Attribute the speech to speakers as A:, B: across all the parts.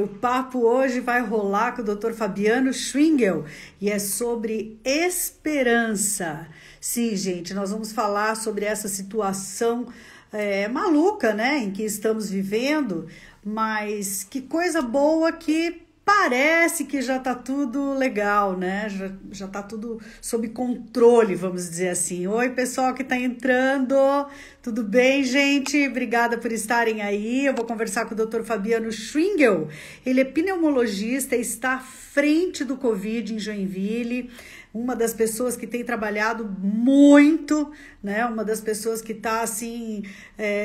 A: O papo hoje vai rolar com o Dr. Fabiano Schwingel e é sobre esperança. Sim, gente, nós vamos falar sobre essa situação maluca, né, em que estamos vivendo, mas que coisa boa que parece que já tá tudo legal, né? Já tá tudo sob controle, vamos dizer assim. Oi, pessoal que tá entrando. Tudo bem, gente? Obrigada por estarem aí. Eu vou conversar com o Dr. Fabiano Schwingel. Ele é pneumologista e está à frente do Covid em Joinville. Uma das pessoas que tem trabalhado muito, né? Uma das pessoas que está assim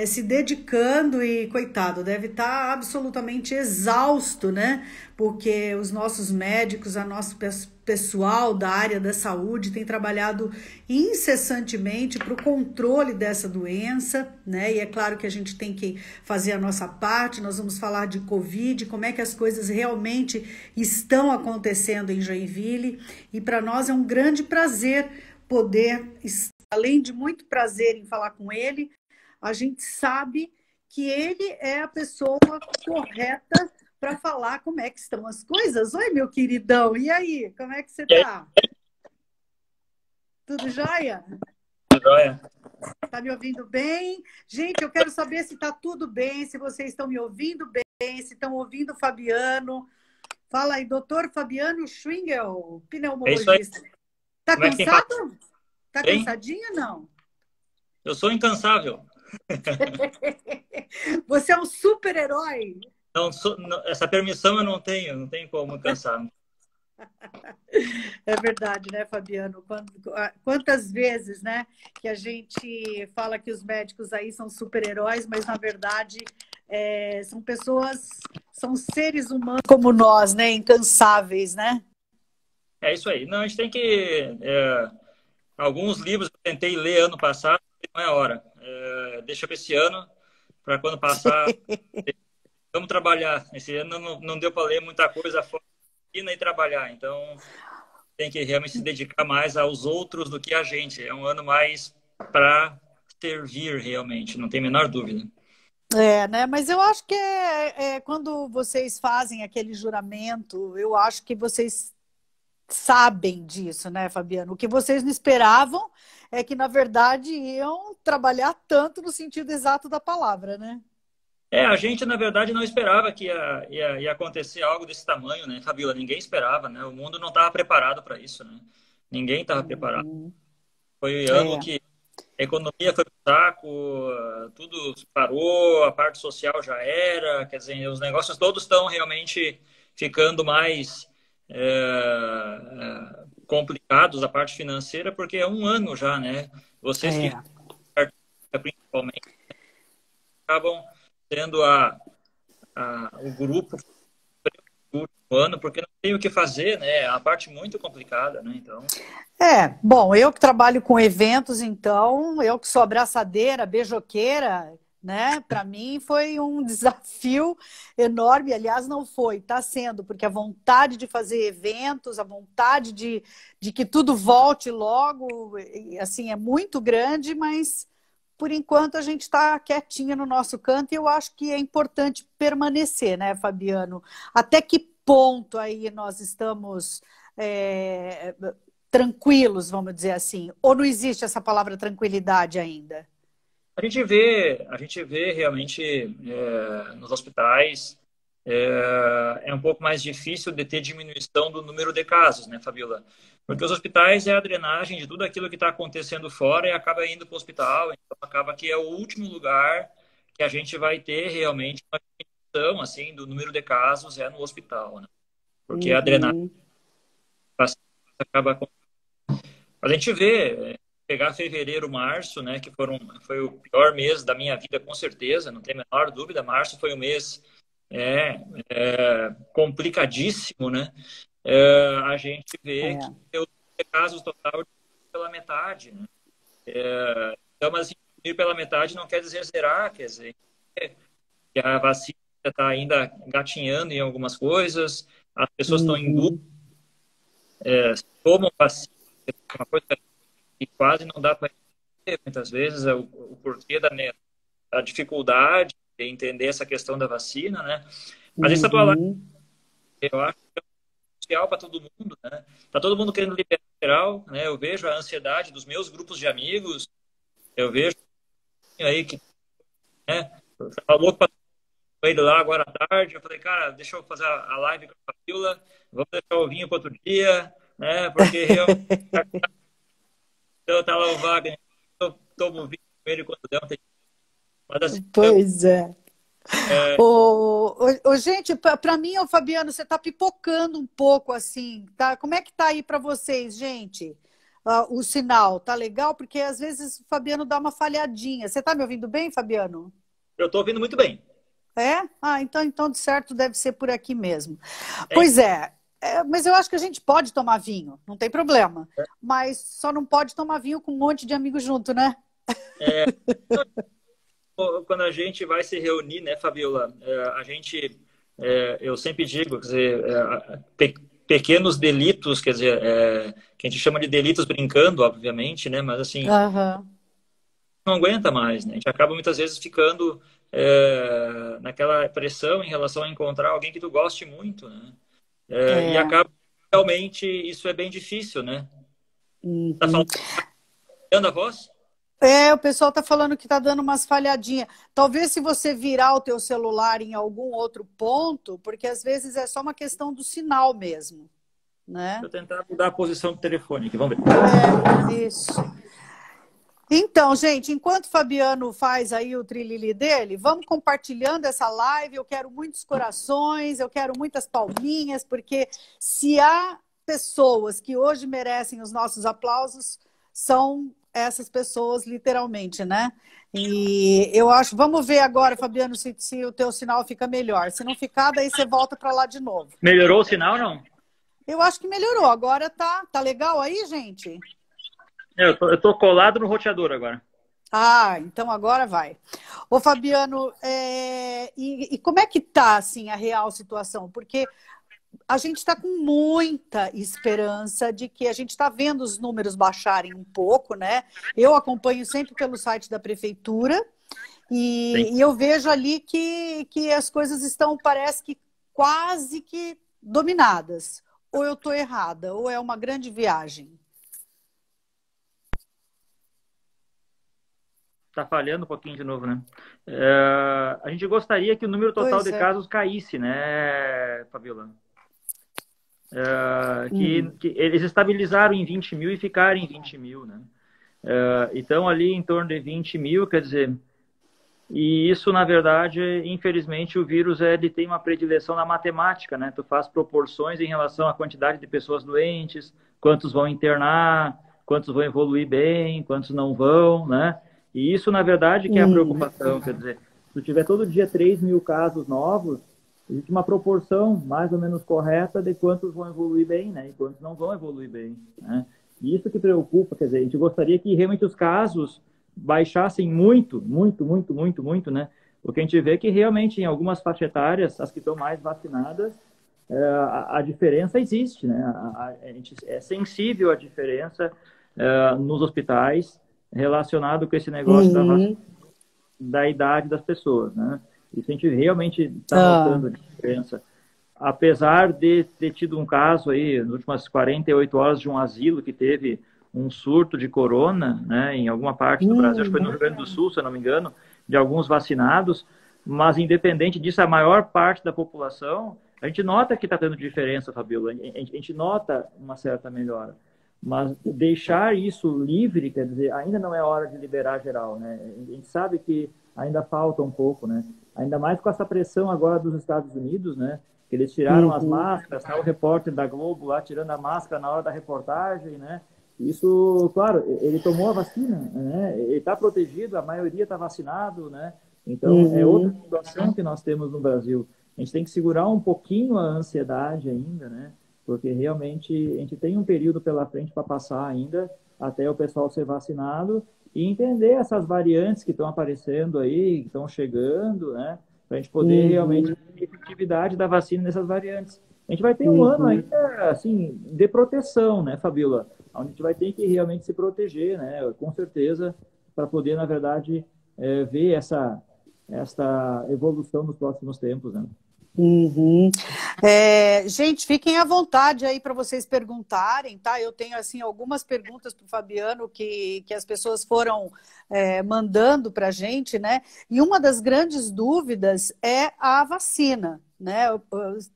A: se dedicando e coitado, deve estar absolutamente exausto, né? Porque os nossos médicos, a nosso pessoal da área da saúde tem trabalhado incessantemente para o controle dessa doença, né? E é claro que a gente tem que fazer a nossa parte. Nós vamos falar de Covid, como é que as coisas realmente estão acontecendo em Joinville. E para nós é um grande prazer poder, além de muito prazer em falar com ele, a gente sabe que ele é a pessoa correta para falar como é que estão as coisas. Oi, meu queridão, e aí, como é que você tá? Tudo jóia?
B: Tudo jóia.
A: Tá me ouvindo bem? Gente, eu quero saber se tá tudo bem, se vocês estão me ouvindo bem, se estão ouvindo o Fabiano. Fala aí, doutor Fabiano Schwingel,
B: É isso aí.
A: pneumologista. Tá
B: Como é que tem falado?
A: cansado? Tá
B: Bem?
A: cansadinho, não?
B: Eu sou incansável.
A: Você é um super-herói.
B: Essa permissão eu não tenho como cansar.
A: É verdade, né, Fabiano? Quantas vezes, né, que a gente fala que os médicos aí são super-heróis, mas na verdade são pessoas, são seres humanos como nós, né, incansáveis, né?
B: É isso aí. Não, a gente tem que... alguns livros eu tentei ler ano passado, não é hora. Deixa para esse ano, para quando passar... Vamos trabalhar. Esse ano não deu para ler muita coisa fora e trabalhar. Então, tem que realmente se dedicar mais aos outros do que a gente. É um ano mais para servir realmente, não tem a menor dúvida.
A: Né? Mas eu acho que quando vocês fazem aquele juramento, eu acho que vocês sabem disso, né, Fabiano? O que vocês não esperavam é que, na verdade, iam trabalhar tanto no sentido exato da palavra, né?
B: A gente, na verdade, não esperava que ia acontecer algo desse tamanho, né, Fabiola? Ninguém esperava, né? O mundo não estava preparado para isso, né? Ninguém estava preparado.
A: Uhum.
B: Foi ano que a economia foi pro saco, tudo parou, a parte social já era, quer dizer, os negócios todos estão realmente ficando mais complicados, a parte financeira, porque é um ano já, né? Vocês que principalmente acabam sendo o grupo do último ano, porque não tem o que fazer, né? É uma parte muito complicada, né? Então...
A: Bom, eu que trabalho com eventos, então, eu que sou abraçadeira, beijoqueira, né? Para mim foi um desafio enorme. Aliás, não foi, está sendo, porque a vontade de fazer eventos, a vontade de que tudo volte logo, assim, é muito grande, mas por enquanto a gente está quietinha no nosso canto e eu acho que é importante permanecer, né, Fabiano? Até que ponto aí nós estamos tranquilos, vamos dizer assim? Ou não existe essa palavra tranquilidade ainda?
B: A gente vê realmente nos hospitais é um pouco mais difícil de ter diminuição do número de casos, né, Fabiola? Porque os hospitais é a drenagem de tudo aquilo que está acontecendo fora e acaba indo para o hospital. Então, acaba que é o último lugar que a gente vai ter realmente uma diminuição assim, do número de casos no hospital, né? Porque a drenagem acaba... A gente vê, pegar fevereiro, março, né, que foi o pior mês da minha vida, com certeza, não tem a menor dúvida. Março foi um mês complicadíssimo, né? A gente vê que o casos total pela metade, né? Então, mas assim, diminuir pela metade não quer dizer zerar, quer dizer que a vacina está ainda engatinhando em algumas coisas, as pessoas estão em dúvida, tomam vacina, uma coisa que quase não dá para entender muitas vezes o porquê da dificuldade de entender essa questão da vacina, né? Mas essa tua live,
A: Uhum.
B: eu acho que é crucial para todo mundo, né? Tá todo mundo querendo liberar geral, né? Eu vejo a ansiedade dos meus grupos de amigos, eu vejo aí que, né? Tá louco para ele lá agora à tarde. Eu falei, cara, deixa eu fazer a live com a Fabiola, vamos deixar o vinho para outro dia, né? Porque realmente eu tava o Wagner, eu tomo vinho com ele quando der um tempo. Mas assim,
A: Pois é.
B: é,
A: Gente, para mim, ô Fabiano, você tá pipocando um pouco assim, tá? Como é que tá aí para vocês, gente? O sinal, tá legal? Porque às vezes o Fabiano dá uma falhadinha. Você tá me ouvindo bem, Fabiano?
B: eu tô ouvindo muito bem.
A: É? Ah, então de certo deve ser por aqui mesmo.
B: É,
A: Pois mas eu acho que a gente pode tomar vinho, não tem problema. Mas só não pode tomar vinho com um monte de amigos junto, né?
B: é, quando a gente vai se reunir, né, Fabiola, eu sempre digo, quer dizer, pequenos delitos, quer dizer, que a gente chama de delitos brincando, obviamente, né, mas assim,
A: Aham.
B: não aguenta mais, né, a gente acaba muitas vezes ficando naquela pressão em relação a encontrar alguém que tu goste muito, né, e
A: É.
B: acaba, realmente, isso é bem difícil, né. Tá
A: Uhum.
B: falando a voz?
A: O pessoal tá falando que tá dando umas falhadinhas. Talvez se você virar o teu celular em algum outro ponto, porque às vezes é só uma questão do sinal mesmo, né?
B: Deixa eu tentar mudar a posição do telefone aqui, vamos ver.
A: Isso. Então, gente, enquanto o Fabiano faz aí o trilili dele, vamos compartilhando essa live. Eu quero muitos corações, eu quero muitas palminhas, porque se há pessoas que hoje merecem os nossos aplausos, são essas pessoas, literalmente, né? E eu acho, vamos ver agora, Fabiano, se o teu sinal fica melhor. Se não ficar, daí você volta para lá de novo.
B: Melhorou o sinal, não?
A: Eu acho que melhorou. Agora tá legal aí, gente?
B: Eu tô colado no roteador agora.
A: Ah, então agora vai. Ô, Fabiano, e como é que tá, assim, a real situação? Porque a gente está com muita esperança de que a gente está vendo os números baixarem um pouco, né? Eu acompanho sempre pelo site da prefeitura
B: Sim.
A: e eu vejo ali que as coisas estão, parece que quase que dominadas. Ou eu estou errada, ou é uma grande viagem.
B: Tá falhando um pouquinho de novo, né? A gente gostaria que o número total
A: Pois
B: de
A: é.
B: casos caísse, né, Fabiola?
A: Hum.
B: Que eles estabilizaram em 20 mil e ficaram em 20 mil, né? Então, ali em torno de 20 mil, quer dizer, e isso, na verdade, infelizmente, o vírus ele tem uma predileção na matemática, né? Tu faz proporções em relação à quantidade de pessoas doentes, quantos vão internar, quantos vão evoluir bem, quantos não vão, né? E isso, na verdade, que é a
A: Hum.
B: preocupação, quer dizer, se tu tiver todo dia 3 mil casos novos, existe uma proporção mais ou menos correta de quantos vão evoluir bem, né? E quantos não vão evoluir bem, né? E isso que preocupa, quer dizer, a gente gostaria que realmente os casos baixassem muito, muito, muito, muito, muito, né? Porque a gente vê que realmente em algumas faixas etárias, as que estão mais vacinadas, a diferença existe, né? A gente é sensível à diferença nos hospitais relacionado com esse negócio
A: Uhum.
B: da idade das pessoas, né? Isso a gente realmente está
A: Ah.
B: notando a diferença. Apesar de ter tido um caso aí, nas últimas 48 horas, de um asilo que teve um surto de corona, né, em alguma parte do Brasil, acho que foi no Rio Grande do Sul, se eu não me engano, de alguns vacinados, mas independente disso, a maior parte da população, a gente nota que está tendo diferença, Fabiola, a gente nota uma certa melhora, mas deixar isso livre, quer dizer, ainda não é hora de liberar geral, né? A gente sabe que ainda falta um pouco, né? Ainda mais com essa pressão agora dos Estados Unidos, né? Que eles tiraram as
A: Uhum.
B: máscaras, tá o repórter da Globo lá tirando a máscara na hora da reportagem, né? Isso, claro, ele tomou a vacina, né? Ele está protegido, a maioria está vacinado, né? Então, é outra
A: Uhum.
B: situação que nós temos no Brasil. A gente tem que segurar um pouquinho a ansiedade ainda, né? Porque realmente a gente tem um período pela frente para passar ainda, até o pessoal ser vacinado e entender essas variantes que estão aparecendo aí, que estão chegando, né? Para a gente poder realmente
A: Uhum.
B: ter efetividade da vacina nessas variantes. A gente vai ter um ano
A: Uhum.
B: ainda, assim, de proteção, né, Fabíola? Onde a gente vai ter que realmente se proteger, né? Com certeza, para poder, na verdade, ver esta evolução nos próximos tempos, né?
A: Uhum. Gente, fiquem à vontade aí para vocês perguntarem, tá? Eu tenho assim algumas perguntas para o Fabiano que as pessoas foram mandando para a gente, né? E uma das grandes dúvidas é a vacina, né?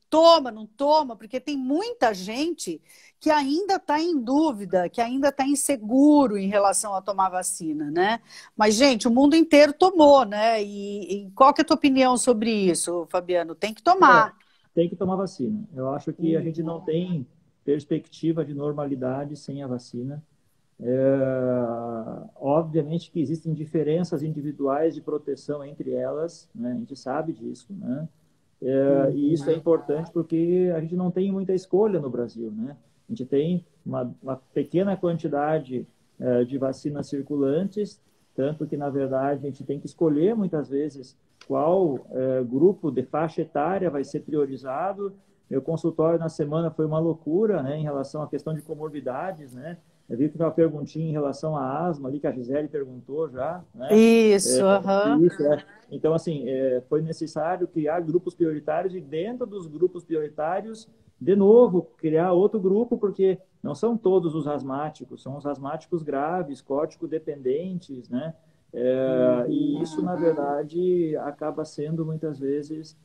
A: Toma, não toma, porque tem muita gente que ainda está em dúvida, que ainda está inseguro em relação a tomar vacina, né? Mas, gente, o mundo inteiro tomou, né? E qual que é a tua opinião sobre isso, Fabiano? Tem que
B: É,
A: tomar.
B: tem que tomar vacina. Eu acho que a gente não
A: Uhum.
B: tem perspectiva de normalidade sem a vacina. É, obviamente que existem diferenças individuais de proteção entre elas, né? A gente sabe disso, né? E isso é
A: Uhum.
B: importante porque a gente não tem muita escolha no Brasil, né? A gente tem uma pequena quantidade de vacinas circulantes, tanto que, na verdade, a gente tem que escolher muitas vezes qual grupo de faixa etária vai ser priorizado. Meu consultório na semana foi uma loucura, né, em relação à questão de comorbidades, né? Eu vi que tem uma perguntinha em relação à asma ali, que a Gisele perguntou já, né?
A: Isso, aham.
B: Isso, é. Então, assim, foi necessário criar grupos prioritários e dentro dos grupos prioritários, de novo, criar outro grupo, porque não são todos os asmáticos, são os asmáticos graves, córtico-dependentes, né? E
A: Uhum.
B: isso, na verdade, acaba sendo muitas vezes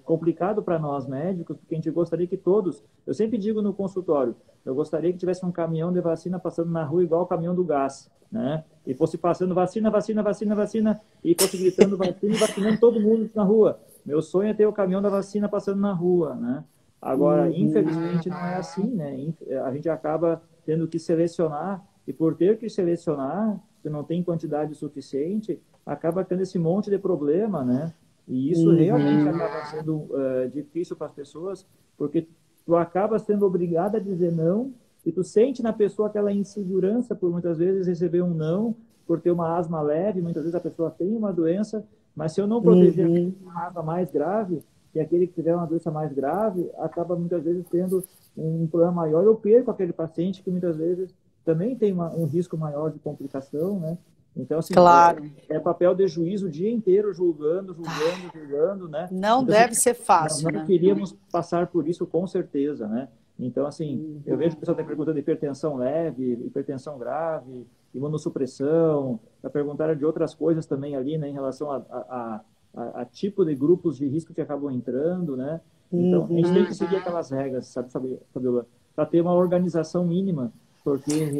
B: complicado para nós médicos, porque a gente gostaria que todos, eu sempre digo no consultório, eu gostaria que tivesse um caminhão de vacina passando na rua igual o caminhão do gás, né? E fosse passando vacina, vacina, vacina, vacina, e fosse gritando vacina e vacinando todo mundo na rua. Meu sonho é ter o caminhão da vacina passando na rua, né? Agora,
A: Uhum.
B: infelizmente, não é assim, né? A gente acaba tendo que selecionar, e por ter que selecionar, se não tem quantidade suficiente, acaba tendo esse monte de problema, né? E isso realmente
A: Uhum.
B: acaba sendo difícil para as pessoas, porque tu acaba sendo obrigado a dizer não, e tu sente na pessoa aquela insegurança por muitas vezes receber um não, por ter uma asma leve, muitas vezes a pessoa tem uma doença, mas se eu não proteger aquele
A: Uhum.
B: que tem uma asma mais grave, e aquele que tiver uma doença mais grave, acaba muitas vezes tendo um problema maior. Eu perco aquele paciente que muitas vezes também tem um risco maior de complicação, né? Então, assim,
A: Claro.
B: é papel de juiz o dia inteiro julgando, julgando, julgando, né?
A: Não
B: Então, assim,
A: deve ser
B: nós
A: fácil,
B: não
A: né?
B: queríamos passar por isso com certeza, né? Então, assim, eu vejo o
A: Uhum.
B: pessoal está perguntando de hipertensão leve, hipertensão grave, imunossupressão, já perguntaram de outras coisas também ali, né, em relação a tipo de grupos de risco que acabam entrando, né? Então, a gente tem
A: Uhum.
B: que seguir aquelas regras, sabe, Fabiola, para ter uma organização mínima,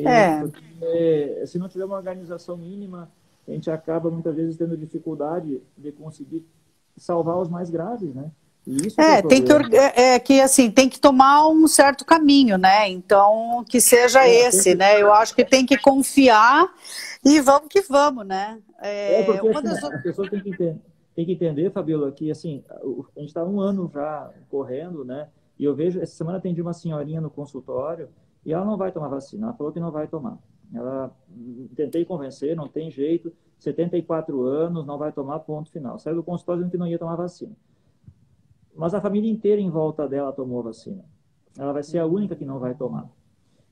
A: É.
B: porque se não tiver uma organização mínima, a gente acaba muitas vezes tendo dificuldade de conseguir salvar os mais graves, né? E isso que é o
A: Tem que,
B: problema.
A: que assim, tem que tomar um certo caminho, né? Então, que seja
B: Tem
A: esse,
B: que,
A: né? Eu acho que tem que confiar e vamos que vamos, né?
B: porque
A: Uma
B: assim,
A: das.
B: as pessoas têm que entender, Fabiola, que assim, a gente está um ano já correndo, né? E eu vejo, essa semana atendi uma senhorinha no consultório e ela não vai tomar vacina, ela falou que não vai tomar. Ela tentei convencer, não tem jeito, 74 anos, não vai tomar, ponto final. Saiu do consultório dizendo que não ia tomar vacina. Mas a família inteira em volta dela tomou a vacina. Ela vai ser a única que não vai tomar.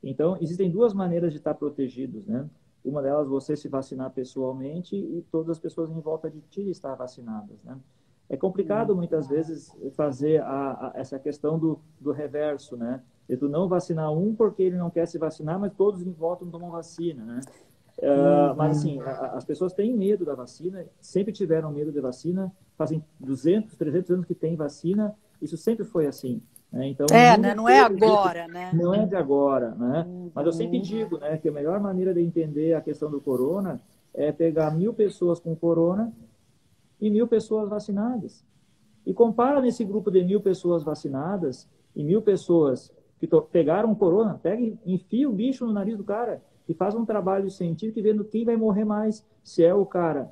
B: Então, existem duas maneiras de estar protegidos, né? Uma delas, você se vacinar pessoalmente e todas as pessoas em volta de ti estar vacinadas, né? É complicado, muitas vezes, fazer essa questão do reverso, né? De tu não vacinar um porque ele não quer se vacinar, mas todos em volta não tomam vacina, né? Mas,
A: Uhum.
B: assim, as pessoas têm medo da vacina, sempre tiveram medo da vacina, fazem 200, 300 anos que tem vacina, isso sempre foi assim, né? Então, o mundo
A: Né? Não é
B: inteiro existe,
A: agora, né?
B: não é de agora, né? Mas eu sempre
A: Uhum.
B: digo, né, que a melhor maneira de entender a questão do corona é pegar 1.000 pessoas com corona e 1.000 pessoas vacinadas. E compara nesse grupo de 1.000 pessoas vacinadas e 1.000 pessoas que pegaram corona, pega e enfia o bicho no nariz do cara e faz um trabalho científico vendo quem vai morrer mais, se é o cara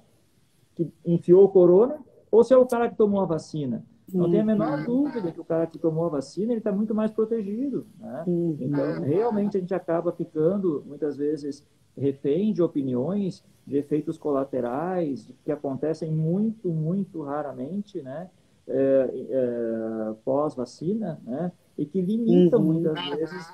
B: que enfiou o corona ou se é o cara que tomou a vacina. Não tem a menor
A: Uhum.
B: dúvida que o cara que tomou a vacina ele está muito mais protegido, né? Então,
A: Uhum.
B: realmente a gente acaba ficando muitas vezes refém de opiniões, de efeitos colaterais que acontecem muito, muito raramente, né? Pós-vacina, né? E que limitam
A: Uhum.
B: muitas vezes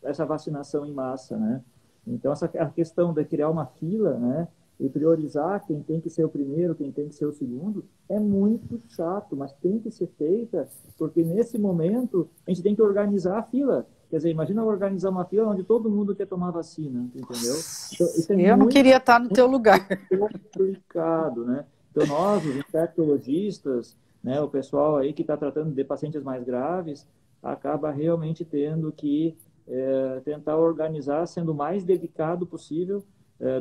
B: essa vacinação em massa, né? Então, essa a questão de criar uma fila, né? e priorizar quem tem que ser o primeiro, quem tem que ser o segundo, é muito chato, mas tem que ser feita, porque nesse momento a gente tem que organizar a fila. Quer dizer, imagina organizar uma fila onde todo mundo quer tomar vacina, entendeu? Então, isso é
A: Eu não
B: muito
A: queria estar no teu lugar.
B: complicado, né? Então, nós, os infectologistas, né, o pessoal aí que está tratando de pacientes mais graves, acaba realmente tendo que tentar organizar, sendo o mais dedicado possível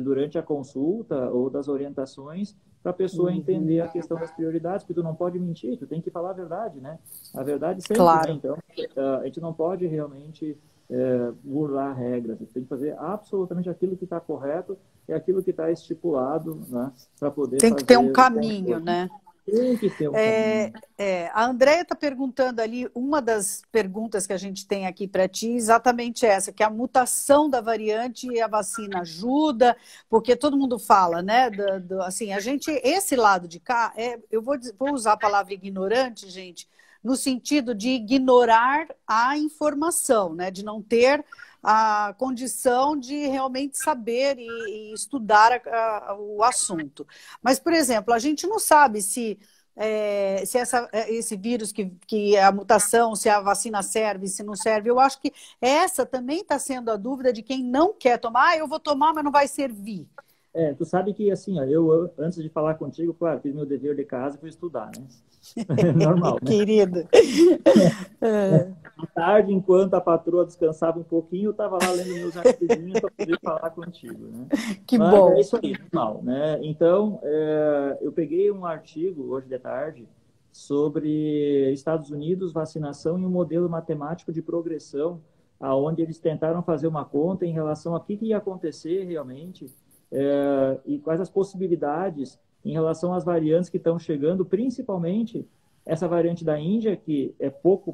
B: durante a consulta ou das orientações, para a pessoa entender a questão das prioridades, porque tu não pode mentir, tu tem que falar a verdade, né? A verdade sempre,
A: Claro.
B: né? Então, a gente não pode realmente burlar regras, a gente tem que fazer absolutamente aquilo que está correto e aquilo que está estipulado, né? Para poder
A: Tem que ter um
B: fazer
A: caminho, né?
B: Tem que ter um caminho.
A: A Andréia está perguntando ali, uma das perguntas que a gente tem aqui para ti, exatamente essa, que a mutação da variante e a vacina ajuda, porque todo mundo fala, né? Assim, a gente, esse lado de cá, eu vou usar a palavra ignorante, gente, no sentido de ignorar a informação, né? De não ter a condição de realmente saber e estudar o assunto. Mas, por exemplo, a gente não sabe se esse vírus, que a mutação, se a vacina serve, se não serve. Eu acho que essa também está sendo a dúvida de quem não quer tomar. Eu vou tomar, mas não vai servir.
B: Tu sabe que, assim, ó, eu, antes de falar contigo, claro, fiz meu dever de casa e fui estudar, né? Normal, né?
A: Querido.
B: À tarde, enquanto a patroa descansava um pouquinho, eu estava lá lendo meus artigos para poder falar contigo, né?
A: Que
B: Mas
A: bom.
B: é isso aí, normal, né? Então, eu peguei um artigo hoje de tarde sobre Estados Unidos, vacinação e um modelo matemático de progressão, aonde eles tentaram fazer uma conta em relação a que ia acontecer realmente e quais as possibilidades em relação às variantes que estão chegando, principalmente essa variante da Índia, que é pouco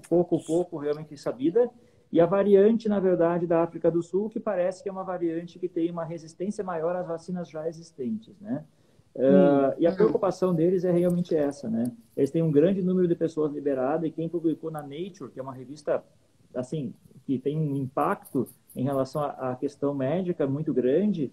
B: realmente sabida, e a variante, na verdade, da África do Sul, que parece que é uma variante que tem uma resistência maior às vacinas já existentes, né? E a preocupação deles é realmente essa, né? Eles têm um grande número de pessoas liberadas, e quem publicou na Nature, que é uma revista, assim, que tem um impacto em relação à questão médica muito grande,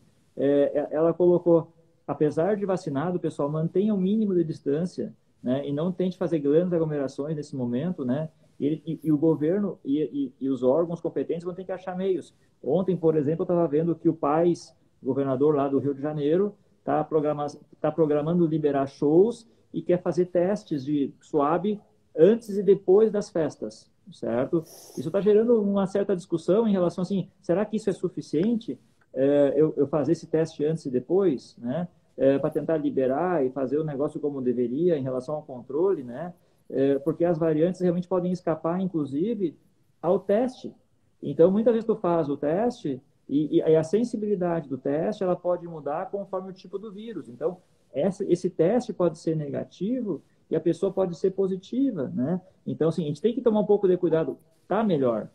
B: ela colocou, apesar de vacinado, o pessoal mantenha o mínimo de distância, né, e não tente fazer grandes aglomerações nesse momento, né, e o governo e os órgãos competentes vão ter que achar meios. Ontem, por exemplo, eu estava vendo que o Paes, governador lá do Rio de Janeiro, está programando liberar shows e quer fazer testes de swab antes e depois das festas, certo? Isso está gerando uma certa discussão em relação assim, será que isso é suficiente? Eu fazer esse teste antes e depois, né? Para tentar liberar e fazer o negócio como deveria em relação ao controle, né? Porque as variantes realmente podem escapar, inclusive, ao teste. Então, muitas vezes tu faz o teste e a sensibilidade do teste ela pode mudar conforme o tipo do vírus. Então, esse teste pode ser negativo e a pessoa pode ser positiva, né? Então, assim, a gente tem que tomar um pouco de cuidado. Tá melhor.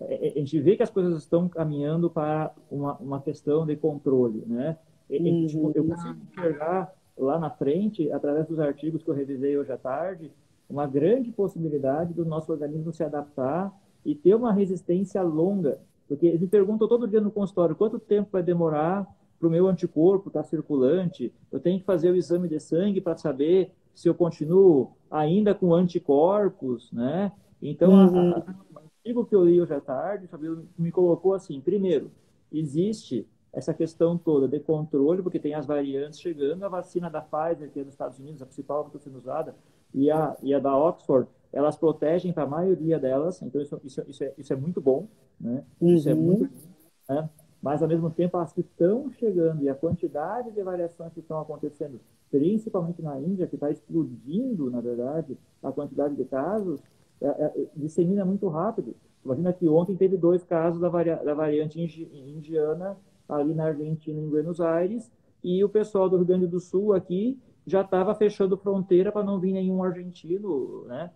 B: A gente vê que as coisas estão caminhando para uma questão de controle, né? Eu consigo enxergar lá na frente, através dos artigos que eu revisei hoje à tarde, uma grande possibilidade do nosso organismo se adaptar e ter uma resistência longa. Porque eles me perguntam todo dia no consultório quanto tempo vai demorar para o meu anticorpo estar circulante, eu tenho que fazer o exame de sangue para saber se eu continuo ainda com anticorpos, né? Então, o artigo que eu li hoje à tarde, Fabio, me colocou assim, primeiro, existe essa questão toda de controle, porque tem as variantes chegando, a vacina da Pfizer, que é dos Estados Unidos, a principal que está sendo usada, e a da Oxford, elas protegem para a maioria delas, então isso é muito bom, né? Isso é muito bom, né? Mas, ao mesmo tempo, as que estão chegando e a quantidade de variações que estão acontecendo, principalmente na Índia, que está explodindo, na verdade, a quantidade de casos, dissemina muito rápido. Imagina que ontem teve 2 casos da variante indiana ali na Argentina, em Buenos Aires, e o pessoal do Rio Grande do Sul aqui já estava fechando fronteira para não vir nenhum argentino, né?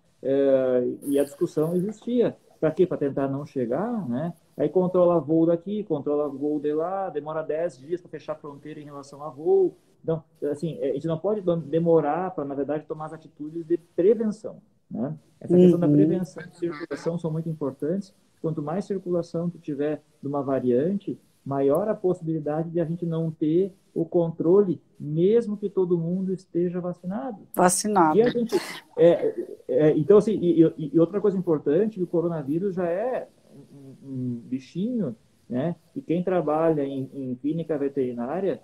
B: E a discussão existia. Para quê? Para tentar não chegar, né? Aí controla voo daqui, controla voo de lá, demora 10 dias para fechar a fronteira em relação a voo. Então, assim, a gente não pode demorar para, na verdade, tomar as atitudes de prevenção, né? Essa questão da prevenção e circulação são muito importantes. Quanto mais circulação tu tiver de uma variante,
C: maior a possibilidade de a gente não ter o controle, mesmo que todo mundo esteja vacinado.
A: Vacinado.
C: E a gente, então, assim, e outra coisa importante, o coronavírus já é um bichinho, né? E quem trabalha em clínica veterinária,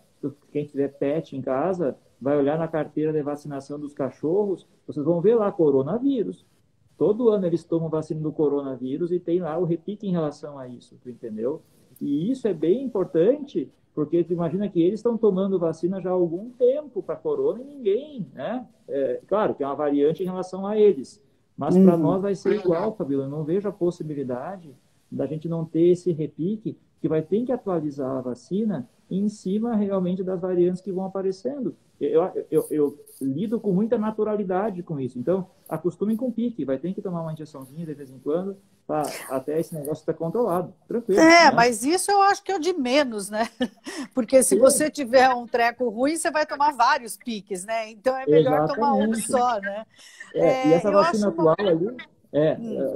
C: quem tiver pet em casa, vai olhar na carteira de vacinação dos cachorros, vocês vão ver lá coronavírus. Todo ano eles tomam vacina do coronavírus e tem lá o repique em relação a isso, tu entendeu? E isso é bem importante, porque tu imagina que eles estão tomando vacina já há algum tempo para corona e ninguém, né? Claro que é uma variante em relação a eles, mas para nós vai ser igual, Fabíola. Eu não vejo a possibilidade da gente não ter esse repique, que vai ter que atualizar a vacina em cima realmente das variantes que vão aparecendo. Eu lido com muita naturalidade com isso. Então, acostumem com pique. Vai ter que tomar uma injeçãozinha de vez em quando, até esse negócio estar controlado. Tranquilo.
A: Né? Mas isso eu acho que é o de menos, né? Porque se você tiver um treco ruim, você vai tomar vários piques, né? Então é melhor tomar um só, né?
C: E essa vacina atual ali...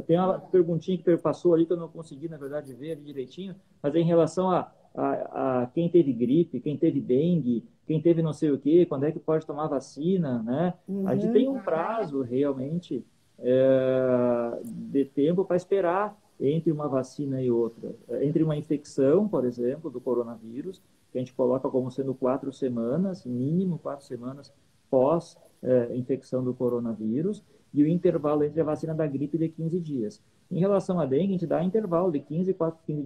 C: Tem uma perguntinha que passou ali que eu não consegui, na verdade, ver ali direitinho, mas é em relação a quem teve gripe, quem teve dengue, quem teve não sei o quê, quando é que pode tomar vacina, né? A gente tem um prazo, realmente, de tempo para esperar entre uma vacina e outra. Entre uma infecção, por exemplo, do coronavírus, que a gente coloca como sendo 4 semanas, mínimo 4 semanas pós infecção do coronavírus, e o intervalo entre a vacina da gripe de 15 dias. Em relação à dengue, a gente dá intervalo de 15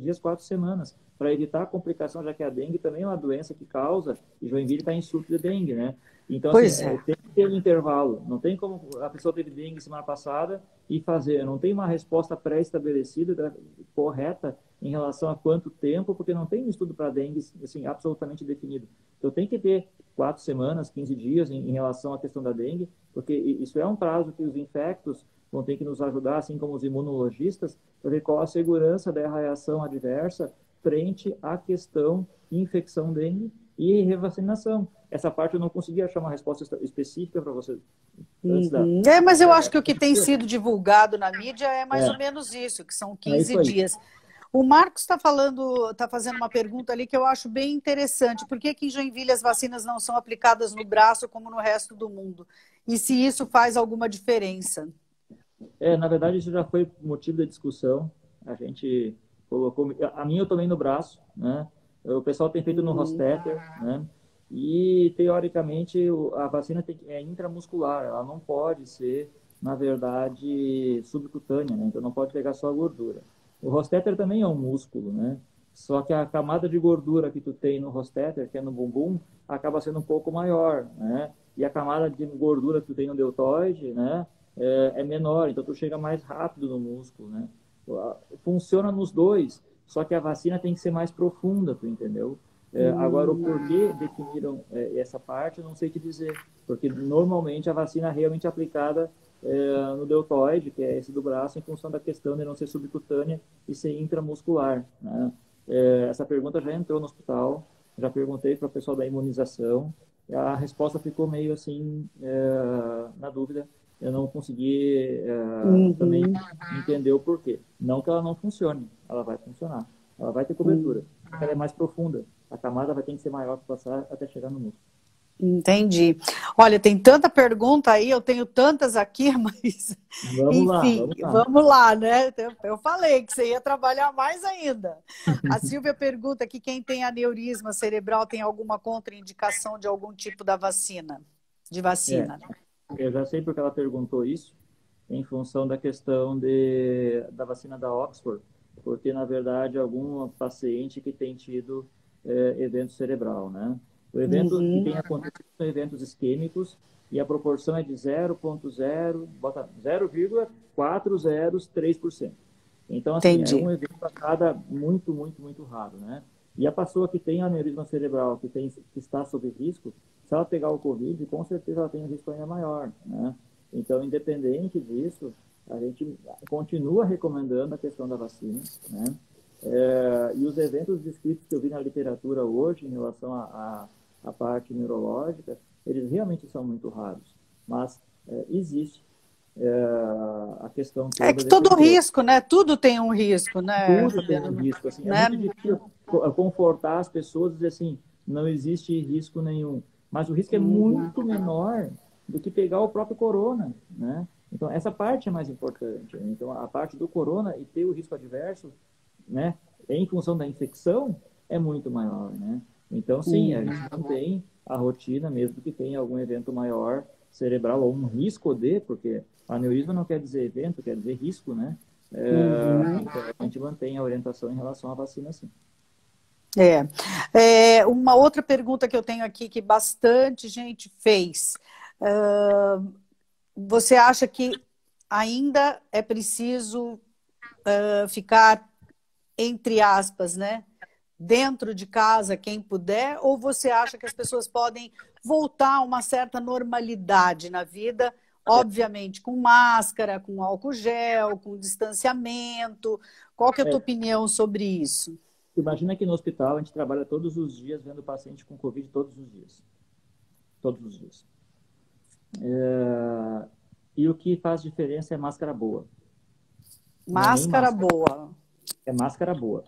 C: dias, 4 semanas, para evitar a complicação, já que a dengue também é uma doença que causa, e Joinville está em surto de dengue, né? Então, assim, tem que ter um intervalo. Não tem como a pessoa teve dengue semana passada e fazer. Não tem uma resposta pré-estabelecida, correta, em relação a quanto tempo, porque não tem um estudo para dengue assim, absolutamente definido. Então, tem que ter 4 semanas, 15 dias em relação à questão da dengue, porque isso é um prazo que os infectos vão ter que nos ajudar, assim como os imunologistas, para ver qual a segurança da reação adversa frente à questão de infecção dengue e revacinação. Essa parte eu não consegui achar uma resposta específica para você.
A: Mas eu acho que o que tem sido divulgado na mídia é mais ou menos isso, que são 15 dias. O Marcos está fazendo uma pergunta ali que eu acho bem interessante. Por que em Joinville as vacinas não são aplicadas no braço como no resto do mundo? E se isso faz alguma diferença?
C: Na verdade, isso já foi motivo de discussão. A gente colocou... A minha eu tomei no braço, né? O pessoal tem feito no Rostetter, né? E, teoricamente, a vacina é intramuscular. Ela não pode ser, na verdade, subcutânea, né? Então, não pode pegar só a gordura. O Rostetter também é um músculo, né? Só que a camada de gordura que tu tem no Rostetter, que é no bumbum, acaba sendo um pouco maior, né? E a camada de gordura que tu tem no deltoide, né? É menor, então tu chega mais rápido no músculo, né? Funciona nos dois, só que a vacina tem que ser mais profunda, tu entendeu? Agora, o porquê definiram essa parte, eu não sei te dizer, porque normalmente a vacina é realmente aplicada no deltoide, que é esse do braço, em função da questão de não ser subcutânea e ser intramuscular, né? Essa pergunta já entrou no hospital, já perguntei para o pessoal da imunização, a resposta ficou meio assim, na dúvida. Eu não consegui também entender o porquê. Não que ela não funcione, ela vai funcionar. Ela vai ter cobertura, porque ela é mais profunda. A camada vai ter que ser maior para passar até chegar no músculo.
A: Entendi. Olha, tem tanta pergunta aí, eu tenho tantas aqui, mas enfim, vamos lá, né? Eu falei que você ia trabalhar mais ainda. A Silvia pergunta que quem tem aneurisma cerebral tem alguma contraindicação de algum tipo de vacina?
C: Eu já sei porque ela perguntou isso, em função da questão da vacina da Oxford, porque, na verdade, algum paciente que tem tido evento cerebral, né? O evento que tem acontecido são eventos isquêmicos e a proporção é de 0,403%. Então, assim, é um evento a cada muito, muito, muito raro, né? E a pessoa que tem aneurisma cerebral, que está sob risco, se ela pegar o Covid, com certeza ela tem um risco ainda maior, né? Então, independente disso, a gente continua recomendando a questão da vacina, né? E os eventos descritos que eu vi na literatura hoje em relação à parte neurológica, eles realmente são muito raros, mas existe a questão...
A: É que todo risco, né? Tudo tem um risco, né?
C: Tudo tem um risco, assim,
A: né?
C: É muito difícil. confortar as pessoas e dizer assim, não existe risco nenhum. Mas o risco é muito menor do que pegar o próprio corona, né? Então, essa parte é mais importante. Então, a parte do corona e ter o risco adverso, né, em função da infecção, é muito maior, né? Então, sim, a gente mantém a rotina, mesmo que tenha algum evento maior cerebral ou um risco de, porque aneurisma não quer dizer evento, quer dizer risco, né? Então, a gente mantém a orientação em relação à vacina, sim.
A: Uma outra pergunta que eu tenho aqui, que bastante gente fez. Você acha que ainda é preciso ficar, entre aspas, né, dentro de casa, quem puder, ou você acha que as pessoas podem voltar a uma certa normalidade na vida, obviamente com máscara, com álcool gel, com distanciamento? Qual que é a tua opinião sobre isso?
C: Imagina que no hospital a gente trabalha todos os dias vendo paciente com Covid todos os dias. Todos os dias. E o que faz diferença é máscara boa.
A: Máscara boa.
C: É máscara boa,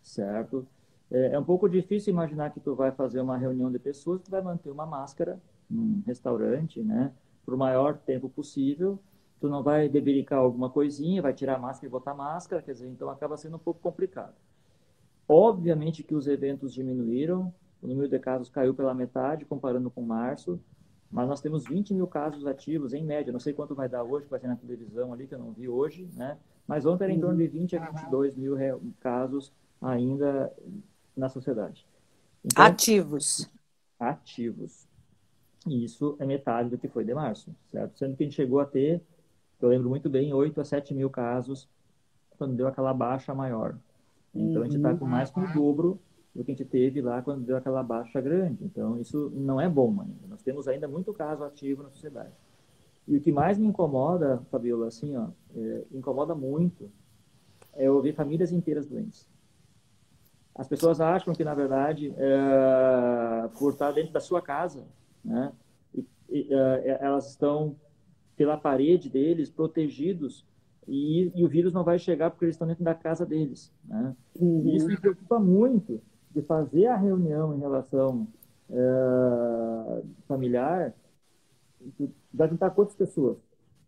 C: certo? É um pouco difícil imaginar que tu vai fazer uma reunião de pessoas, tu vai manter uma máscara num restaurante, né? Por o maior tempo possível. Tu não vai bebericar alguma coisinha, vai tirar a máscara e botar máscara, quer dizer, então acaba sendo um pouco complicado. Obviamente que os eventos diminuíram, o número de casos caiu pela metade, comparando com março, mas nós temos 20 mil casos ativos, em média. Não sei quanto vai dar hoje, vai ser na televisão ali, que eu não vi hoje, né? Mas ontem era em torno de 20 a 22 mil casos ainda na sociedade. Então,
A: ativos.
C: E isso é metade do que foi de março, certo? Sendo que a gente chegou a ter, eu lembro muito bem, 8 a 7 mil casos quando deu aquela baixa maior. Então, a gente está com mais que o dobro do que a gente teve lá quando deu aquela baixa grande. Então, isso não é bom ainda. Nós temos ainda muito caso ativo na sociedade. E o que mais me incomoda, Fabiola, assim, incomoda muito, é ouvir famílias inteiras doentes. As pessoas acham que, na verdade, por estar dentro da sua casa, né, elas estão pela parede deles, protegidos, e o vírus não vai chegar porque eles estão dentro da casa deles, né? E isso me preocupa muito de fazer a reunião em relação familiar, vai juntar quantas pessoas?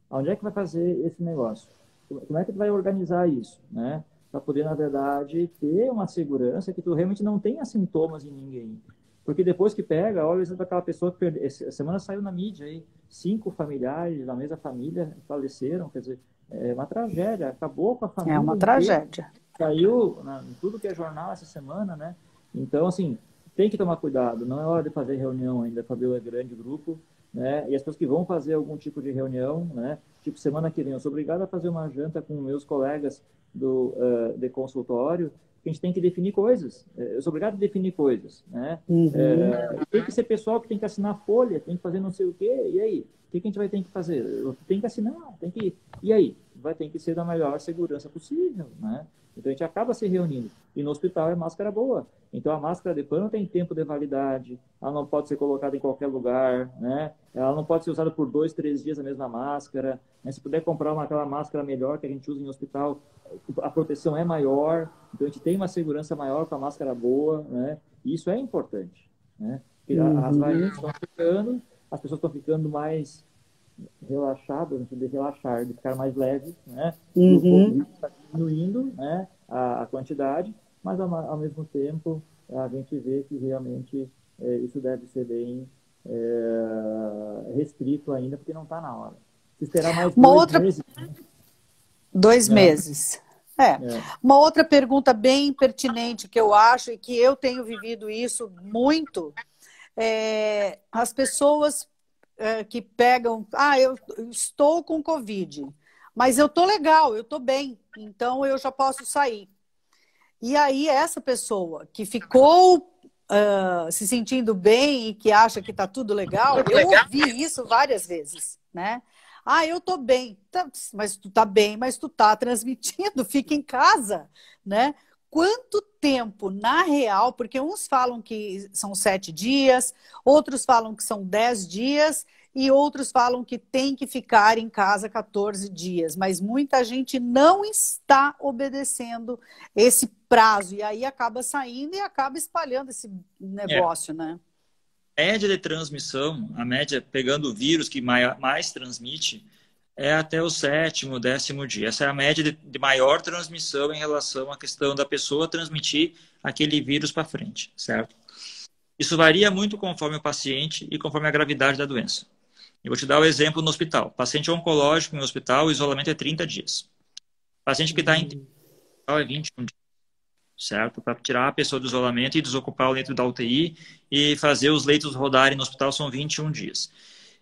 C: Onde é que vai fazer esse negócio? Como é que tu vai organizar isso, né? Para poder, na verdade, ter uma segurança que tu realmente não tenha sintomas em ninguém. Porque depois que pega, olha, exemplo daquela pessoa que perdeu. Essa semana saiu na mídia aí, 5 familiares da mesma família faleceram, quer dizer, é uma tragédia, acabou com a família.
A: É uma tragédia.
C: Saiu em tudo que é jornal essa semana, né? Então, assim, tem que tomar cuidado. Não é hora de fazer reunião ainda, Fabiola, é grande grupo, né? E as pessoas que vão fazer algum tipo de reunião, né? Tipo, semana que vem, eu sou obrigado a fazer uma janta com meus colegas de consultório, que a gente tem que definir coisas. Eu sou obrigado a definir coisas, né? Tem que ser pessoal que tem que assinar folha, tem que fazer não sei o quê, e aí? O que a gente vai ter que fazer? Tem que assinar, tem que... E aí? Vai ter que ser da melhor segurança possível, né? Então, a gente acaba se reunindo. E no hospital é máscara boa. Então, a máscara de pano tem tempo de validade, ela não pode ser colocada em qualquer lugar, né? Ela não pode ser usada por 2, 3 dias a mesma máscara, né? Se puder comprar aquela máscara melhor que a gente usa em hospital, a proteção é maior, então a gente tem uma segurança maior com a máscara boa, né? E isso é importante, né? Porque as variantes estão ficando, as pessoas estão ficando mais relaxadas, no sentido de relaxar, de ficar mais leves, né? O Covid está diminuindo, né, a quantidade, mas ao mesmo tempo a gente vê que realmente isso deve ser bem restrito ainda, porque não está na hora. Se esperar mais 2 meses...
A: 2 meses. Uma outra pergunta bem pertinente que eu acho, e que eu tenho vivido isso muito, as pessoas que pegam, eu estou com Covid, mas eu estou legal, eu estou bem, então eu já posso sair. E aí essa pessoa que ficou se sentindo bem e que acha que está tudo legal, eu ouvi isso várias vezes, né? Eu tô bem. Mas tu tá bem, mas tu tá transmitindo, fica em casa, né? Quanto tempo, na real, porque uns falam que são 7 dias, outros falam que são 10 dias, e outros falam que tem que ficar em casa 14 dias, mas muita gente não está obedecendo esse prazo, e aí acaba saindo e acaba espalhando esse negócio, né?
B: A média de transmissão, a média pegando o vírus que mais transmite, é até o 7º, 10º dia. Essa é a média de maior transmissão em relação à questão da pessoa transmitir aquele vírus para frente, certo? Isso varia muito conforme o paciente e conforme a gravidade da doença. Eu vou te dar o exemplo no hospital. Paciente oncológico em hospital, o isolamento é 30 dias. Paciente que está em hospital é 21 dias, certo? Para tirar a pessoa do isolamento e desocupar o leito da UTI e fazer os leitos rodarem no hospital são 21 dias.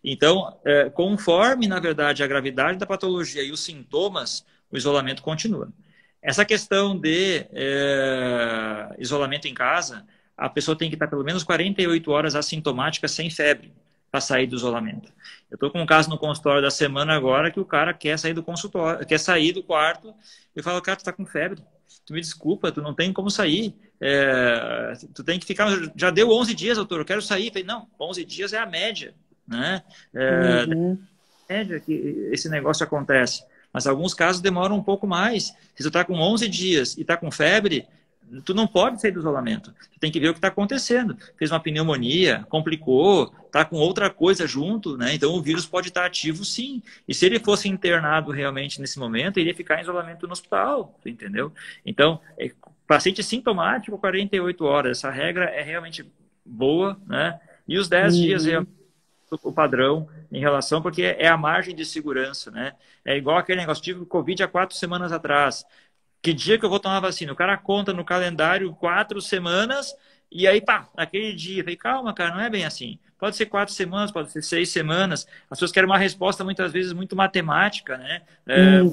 B: Então, conforme, na verdade, a gravidade da patologia e os sintomas, o isolamento continua. Essa questão de isolamento em casa, a pessoa tem que estar pelo menos 48 horas assintomática sem febre para sair do isolamento. Eu estou com um caso no consultório da semana agora que o cara quer sair do consultório, quer sair do quarto. Eu falo, cara, tu está com febre. Tu me desculpa, tu não tem como sair. Tu tem que ficar... Já deu 11 dias, doutor, eu quero sair. Eu falei, não, 11 dias é a média, né? Média que esse negócio acontece. Mas alguns casos demoram um pouco mais. Se tu está com 11 dias e está com febre, tu não pode sair do isolamento. Tu tem que ver o que está acontecendo. Fez uma pneumonia, complicou, está com outra coisa junto, né? Então o vírus pode estar ativo, sim. E se ele fosse internado realmente nesse momento, ele ia ficar em isolamento no hospital, entendeu? Então, paciente sintomático, 48 horas. Essa regra é realmente boa, né? E os 10 dias é o padrão em relação, porque é a margem de segurança, né? É igual aquele negócio, tive Covid há 4 semanas atrás. Que dia que eu vou tomar a vacina? O cara conta no calendário 4 semanas e aí, pá, naquele dia. Eu falei, calma, cara, não é bem assim. Pode ser 4 semanas, pode ser 6 semanas. As pessoas querem uma resposta, muitas vezes, muito matemática, né? É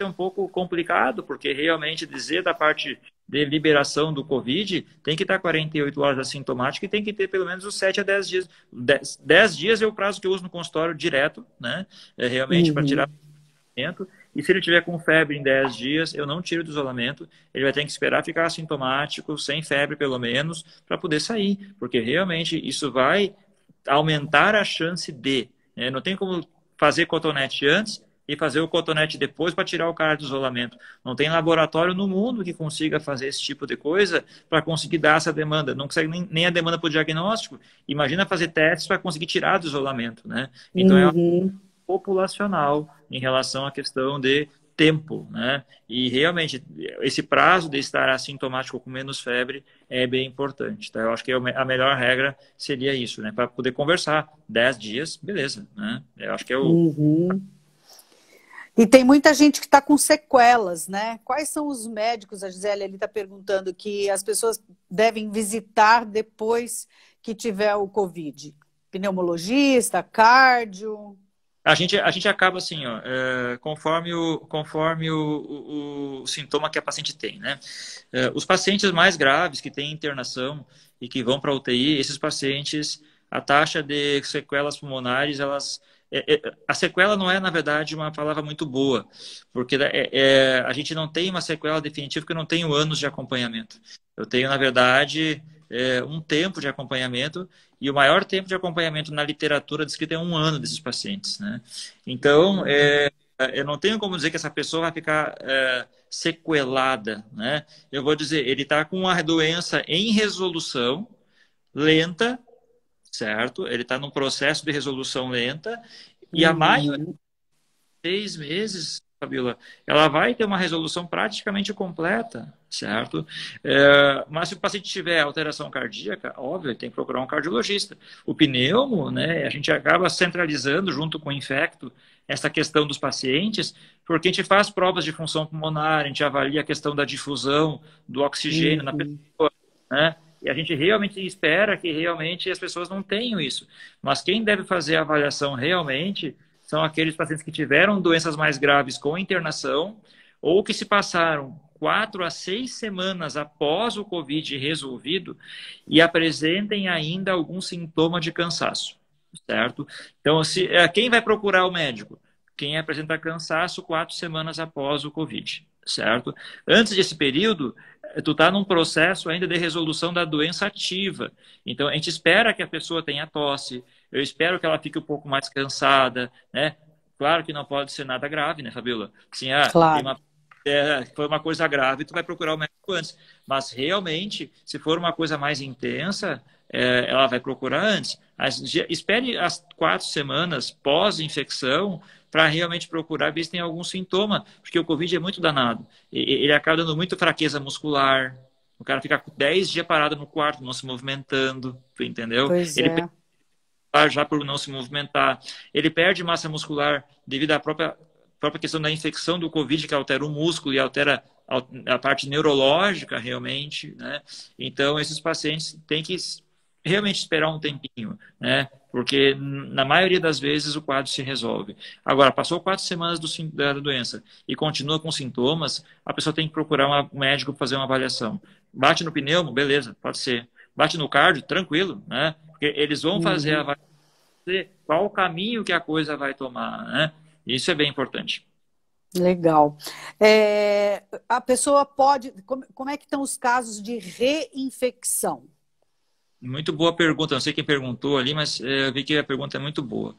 B: um pouco complicado, porque realmente dizer da parte de liberação do Covid tem que estar 48 horas assintomático e tem que ter pelo menos os 7 a 10 dias. 10 dias é o prazo que eu uso no consultório direto, né? Realmente para tirar e se ele tiver com febre em 10 dias, eu não tiro do isolamento, ele vai ter que esperar ficar assintomático, sem febre pelo menos, para poder sair, porque realmente isso vai aumentar a chance de, né? Não tem como fazer cotonete antes e fazer o cotonete depois para tirar o cara do isolamento. Não tem laboratório no mundo que consiga fazer esse tipo de coisa para conseguir dar essa demanda. Não consegue nem a demanda para o diagnóstico. Imagina fazer testes para conseguir tirar do isolamento, né? Então é populacional em relação à questão de tempo, né? E realmente esse prazo de estar assintomático com menos febre é bem importante, tá? Eu acho que a melhor regra seria isso, né? Para poder conversar 10 dias, beleza, né? Eu acho que é o...
A: E tem muita gente que está com sequelas, né? Quais são os médicos, a Gisele ali está perguntando, que as pessoas devem visitar depois que tiver o Covid? Pneumologista, cardio...
B: A gente acaba assim, ó, conforme o sintoma que a paciente tem, né? Os pacientes mais graves que têm internação e que vão para a UTI, esses pacientes, a taxa de sequelas pulmonares, a sequela não é, na verdade, uma palavra muito boa, porque a gente não tem uma sequela definitiva porque eu não tenho anos de acompanhamento. Eu tenho, na verdade, um tempo de acompanhamento, e o maior tempo de acompanhamento na literatura descrita é 1 ano desses pacientes, né? Então, eu não tenho como dizer que essa pessoa vai ficar sequelada, né? Eu vou dizer, ele está com uma doença em resolução lenta, certo? Ele está num processo de resolução lenta, e a maioria de 6 meses, Fabíola, ela vai ter uma resolução praticamente completa, certo? Mas se o paciente tiver alteração cardíaca, óbvio, ele tem que procurar um cardiologista. O pneumo, né, a gente acaba centralizando junto com o infecto essa questão dos pacientes, porque a gente faz provas de função pulmonar, a gente avalia a questão da difusão do oxigênio na pessoa, né? E a gente realmente espera que realmente as pessoas não tenham isso. Mas quem deve fazer a avaliação realmente são aqueles pacientes que tiveram doenças mais graves com internação ou que se passaram 4 a 6 semanas após o Covid resolvido e apresentem ainda algum sintoma de cansaço, certo? Então, quem vai procurar o médico? Quem apresenta cansaço 4 semanas após o Covid, certo? Antes desse período, tu tá num processo ainda de resolução da doença ativa. Então, a gente espera que a pessoa tenha tosse, eu espero que ela fique um pouco mais cansada, né? Claro que não pode ser nada grave, né, Fabiola? Assim,
A: Claro.
B: foi uma coisa grave, tu vai procurar o médico antes. Mas, realmente, se for uma coisa mais intensa, ela vai procurar antes. Espere as 4 semanas pós-infecção para realmente procurar ver se tem algum sintoma, porque o Covid é muito danado. Ele acaba dando muita fraqueza muscular, o cara fica 10 dias parado no quarto, não se movimentando, entendeu?
A: Pois
B: Ele
A: é.
B: já por não se movimentar. Ele perde massa muscular devido à própria questão da infecção do Covid, que altera o músculo e altera a parte neurológica, realmente, né? Então, esses pacientes têm que realmente esperar um tempinho, né? Porque, na maioria das vezes, o quadro se resolve. Agora, passou 4 semanas da doença e continua com sintomas, a pessoa tem que procurar um médico para fazer uma avaliação. Bate no pneumo? Beleza, pode ser. Bate no cardio? Tranquilo, né? Porque eles vão fazer a avaliação, qual o caminho que a coisa vai tomar, né? Isso é bem importante.
A: Legal. A pessoa pode. Como é que estão os casos de reinfecção?
B: Muito boa pergunta. Não sei quem perguntou ali, mas eu vi que a pergunta é muito boa.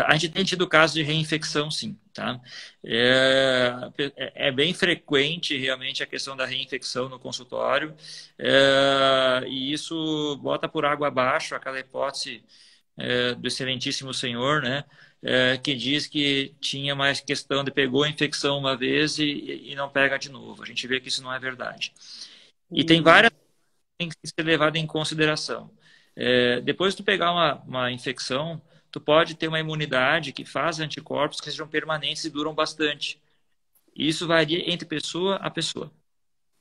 B: A gente tem tido casos de reinfecção, sim, tá? É bem frequente, realmente, a questão da reinfecção no consultório, e isso bota por água abaixo aquela hipótese do excelentíssimo senhor, né? Que diz que tinha mais questão de pegou a infecção uma vez e não pega de novo. A gente vê que isso não é verdade. E tem várias coisas que têm que ser levadas em consideração. Depois de tu pegar uma infecção, tu pode ter uma imunidade que faz anticorpos que sejam permanentes e duram bastante. E isso varia entre pessoa a pessoa.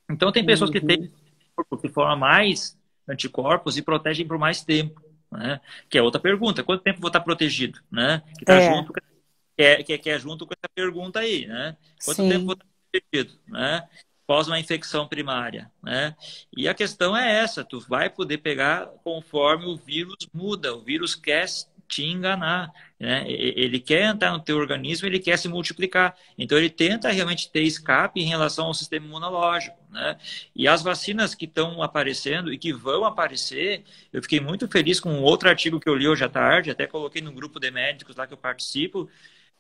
B: Então, tem pessoas que têm anticorpo que formam mais anticorpos e protegem por mais tempo, né? Que é outra pergunta. Quanto tempo vou estar protegido, né? Que está junto, que é junto com essa pergunta aí, né? Quanto
A: Sim.
B: tempo vou estar protegido, né? Após uma infecção primária, né? E a questão é essa, tu vai poder pegar conforme o vírus muda, o vírus quer te enganar, né? Ele quer entrar no teu organismo, ele quer se multiplicar, então ele tenta realmente ter escape em relação ao sistema imunológico, né? E as vacinas que estão aparecendo e que vão aparecer, eu fiquei muito feliz com um outro artigo que eu li hoje à tarde, até coloquei no grupo de médicos lá que eu participo,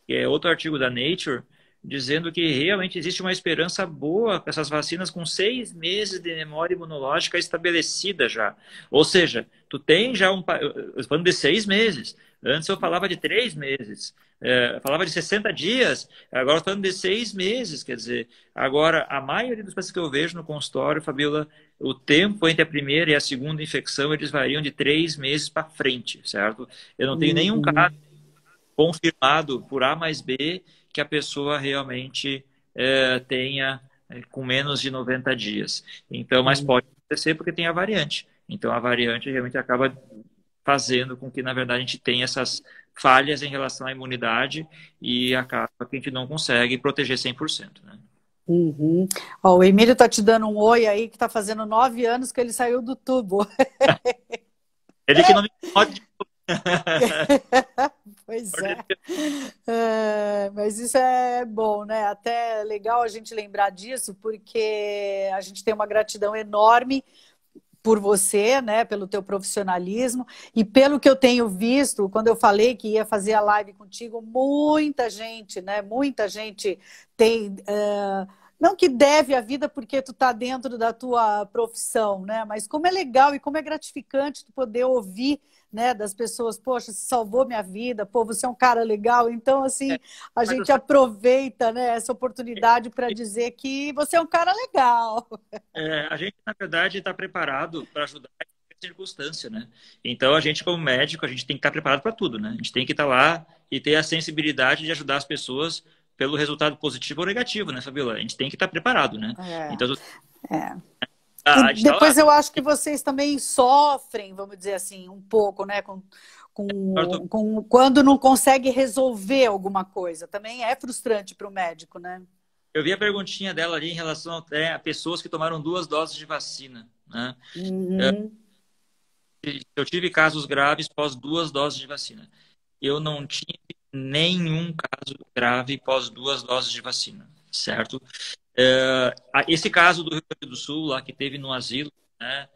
B: que é outro artigo da Nature, dizendo que realmente existe uma esperança boa com essas vacinas com 6 meses de memória imunológica estabelecida já. Ou seja, tu tem já eu falando de 6 meses. Antes eu falava de 3 meses. Eu falava de 60 dias. Agora eu falando de 6 meses. Quer dizer, agora a maioria dos pacientes que eu vejo no consultório, Fabiola, o tempo entre a primeira e a segunda infecção, eles variam de 3 meses para frente, certo? Eu não tenho nenhum caso confirmado por A mais B que a pessoa realmente tenha com menos de 90 dias. Então, mas pode acontecer porque tem a variante. Então, a variante realmente acaba fazendo com que, na verdade, a gente tenha essas falhas em relação à imunidade e acaba que a gente não consegue proteger 100%, né?
A: Ó, o Emílio está te dando um oi aí, que está fazendo 9 anos que ele saiu do tubo.
B: Ele que não me pode.
A: Pois mas isso é bom, né? Até é legal a gente lembrar disso, porque a gente tem uma gratidão enorme por você, né? Pelo teu profissionalismo e pelo que eu tenho visto, quando eu falei que ia fazer a live contigo, muita gente, né? Muita gente tem... não que deve a vida porque tu tá dentro da tua profissão, né? Mas como é legal e como é gratificante tu poder ouvir, né, das pessoas, poxa, você salvou minha vida, pô, você é um cara legal. Então, assim, a gente aproveita, né, essa oportunidade para dizer que você é um cara legal.
B: A gente, na verdade, está preparado para ajudar em qualquer circunstância, né? Então, a gente, como médico, a gente tem que estar preparado para tudo, né? A gente tem que estar lá e ter a sensibilidade de ajudar as pessoas pelo resultado positivo ou negativo, né, Fabiola? A gente tem que estar preparado, né? Então,
A: e depois eu acho que vocês também sofrem, vamos dizer assim, um pouco, né? Quando não consegue resolver alguma coisa. Também é frustrante para o médico, né?
B: Eu vi a perguntinha dela ali em relação a pessoas que tomaram 2 doses de vacina, né? Eu tive casos graves pós 2 doses de vacina. Eu não tive nenhum caso grave pós 2 doses de vacina, certo? Esse caso do Rio Grande do Sul, lá que teve no asilo, né,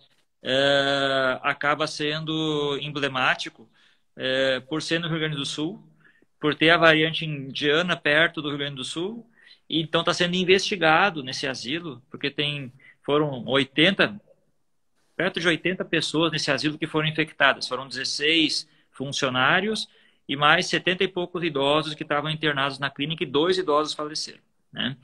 B: acaba sendo emblemático por ser no Rio Grande do Sul, por ter a variante indiana perto do Rio Grande do Sul, e então está sendo investigado nesse asilo, porque foram perto de 80 pessoas nesse asilo que foram infectadas. Foram 16 funcionários e mais 70 e poucos idosos que estavam internados na clínica e 2 idosos faleceram, né?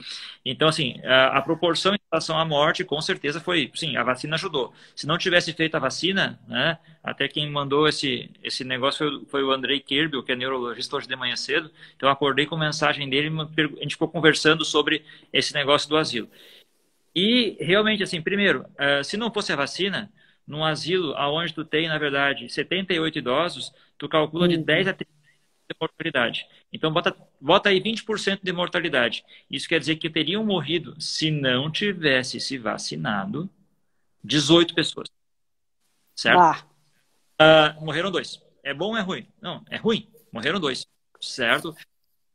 B: Então, assim, a proporção em relação à morte, com certeza foi, sim, a vacina ajudou. Se não tivesse feito a vacina, né, até quem mandou esse negócio foi o Andrei Kerbel, que é neurologista, hoje de manhã cedo. Então, eu acordei com mensagem dele, a gente ficou conversando sobre esse negócio do asilo. E, realmente, assim, primeiro, se não fosse a vacina, num asilo onde tu tem, na verdade, 78 idosos, tu calcula de 10 a 30 de mortalidade. Então, bota aí 20% de mortalidade. Isso quer dizer que teriam morrido, se não tivesse se vacinado, 18 pessoas. Certo? Morreram 2. É bom ou é ruim? Não, é ruim. Morreram 2. Certo?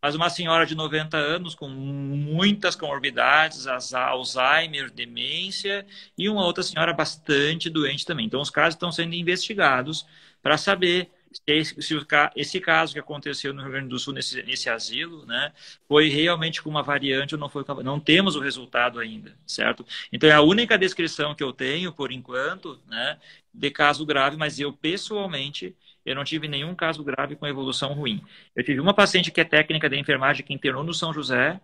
B: Mas uma senhora de 90 anos com muitas comorbidades, Alzheimer, demência, e uma outra senhora bastante doente também. Então, os casos estão sendo investigados para saber se esse caso que aconteceu no Rio Grande do Sul, nesse asilo, né, foi realmente com uma variante ou não foi. Não temos o resultado ainda, certo? Então, é a única descrição que eu tenho, por enquanto, né, de caso grave, mas eu, pessoalmente, eu não tive nenhum caso grave com evolução ruim. Eu tive uma paciente que é técnica de enfermagem que internou no São José,